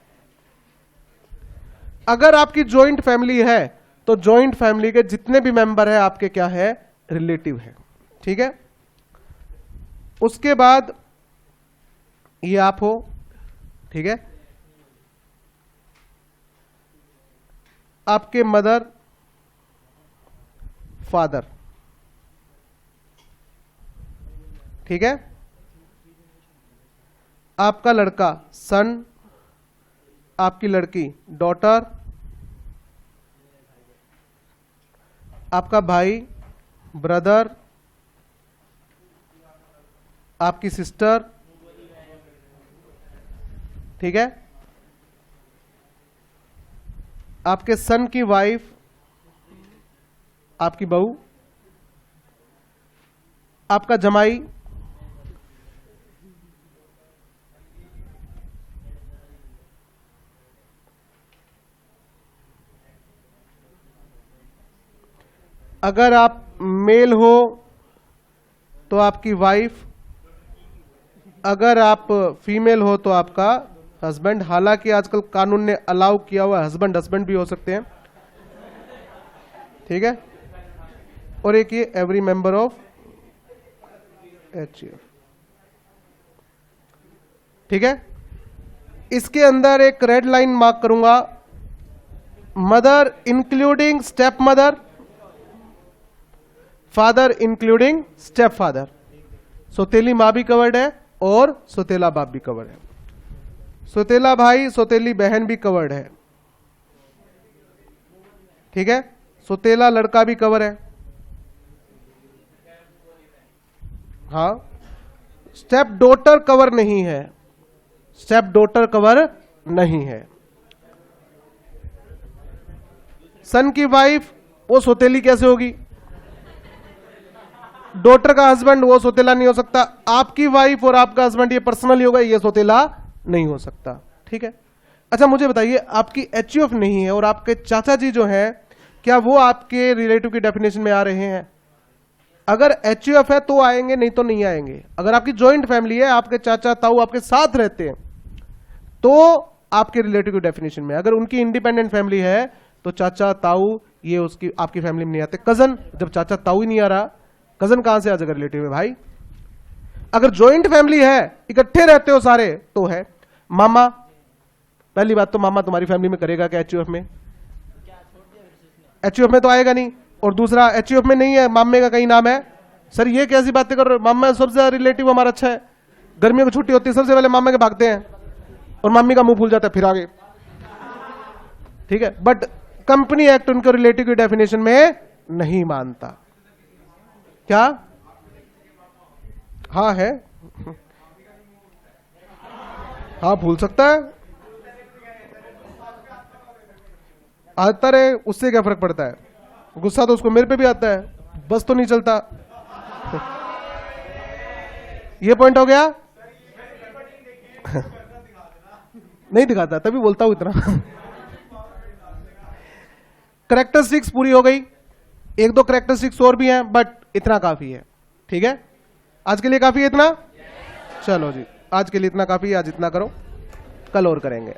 अगर आपकी जॉइंट फैमिली है तो जॉइंट फैमिली के जितने भी मेंबर है आपके क्या है? रिलेटिव है। ठीक है, उसके बाद ये आप हो, ठीक है, आपके मदर फादर, ठीक है, आपका लड़का सन, आपकी लड़की डॉटर, आपका भाई ब्रदर, आपकी सिस्टर, ठीक है, आपके सन की वाइफ, आपकी बहू, आपका जमाई, अगर आप मेल हो तो आपकी वाइफ, अगर आप फीमेल हो तो आपका हस्बैंड, हालांकि आजकल कानून ने अलाउ किया हुआ हस्बैंड हस्बैंड भी हो सकते हैं, ठीक है। और एक ये एवरी मेंबर ऑफ HUF, ठीक है। इसके अंदर एक रेड लाइन मार्क करूंगा, mother including step mother, father including step father. सौतेली मां भी कवर्ड है और सौतेला बाप भी कवर्ड है, सौतेला भाई सौतेली बहन भी कवर्ड है, ठीक है। सौतेला लड़का भी कवर है, हाँ। स्टेप डॉटर कवर नहीं है, स्टेप डॉटर कवर नहीं है। सन की वाइफ वो सौतेली कैसे होगी, डॉटर का हस्बैंड वो सौतेला नहीं हो सकता, आपकी वाइफ और आपका हस्बैंड ये पर्सनली होगा, ये सौतेला नहीं हो सकता, ठीक है। अच्छा मुझे बताइए, आपकी HUF नहीं है और आपके चाचा जी जो हैं, क्या वो आपके रिलेटिव की डेफिनेशन में आ रहे हैं? अगर HUF है तो आएंगे, नहीं तो नहीं आएंगे। अगर आपकी जॉइंट फैमिली है, आपके चाचा ताऊ आपके साथ रहते हैं, तो आपके रिलेटिव की डेफिनेशन में। अगर उनकी इंडिपेंडेंट फैमिली है तो चाचा ताऊ ये उसकी आपकी फैमिली में नहीं आते। कजन, जब चाचा ताऊ ही नहीं आ रहा, कजन कहां से आ जाएगा रिलेटिव में भाई? अगर जॉइंट फैमिली है, इकट्ठे रहते हो सारे, तो है। मामा, पहली बात तो मामा तुम्हारी फैमिली में करेगा क्या HUF में? HUF में तो आएगा नहीं। और दूसरा, HUF में नहीं है, मामे का कहीं नाम है। सर ये कैसी बातें कर रहे हो? मामा सबसे ज्यादा रिलेटिव हमारा अच्छा है, गर्मियों की छुट्टी होती है सबसे पहले मामा के भागते हैं और मम्मी का मुंह फूल जाता है फिर आगे, ठीक है। बट कंपनी एक्ट उनके रिलेटिव की डेफिनेशन में नहीं मानता। क्या? हाँ है, हाँ भूल सकता है, आता रहे, उससे क्या फर्क पड़ता है? गुस्सा तो उसको मेरे पे भी आता है, बस तो नहीं चलता। ये पॉइंट हो गया। नहीं दिखाता, तभी बोलता हूं इतना। कैरेक्टरिस्टिक्स पूरी हो गई, एक दो कैरेक्टरिस्टिक्स और भी हैं, बट इतना काफी है, ठीक है। आज के लिए काफी है इतना। चलो जी, आज के लिए इतना काफी है, आज इतना करो, कल और करेंगे।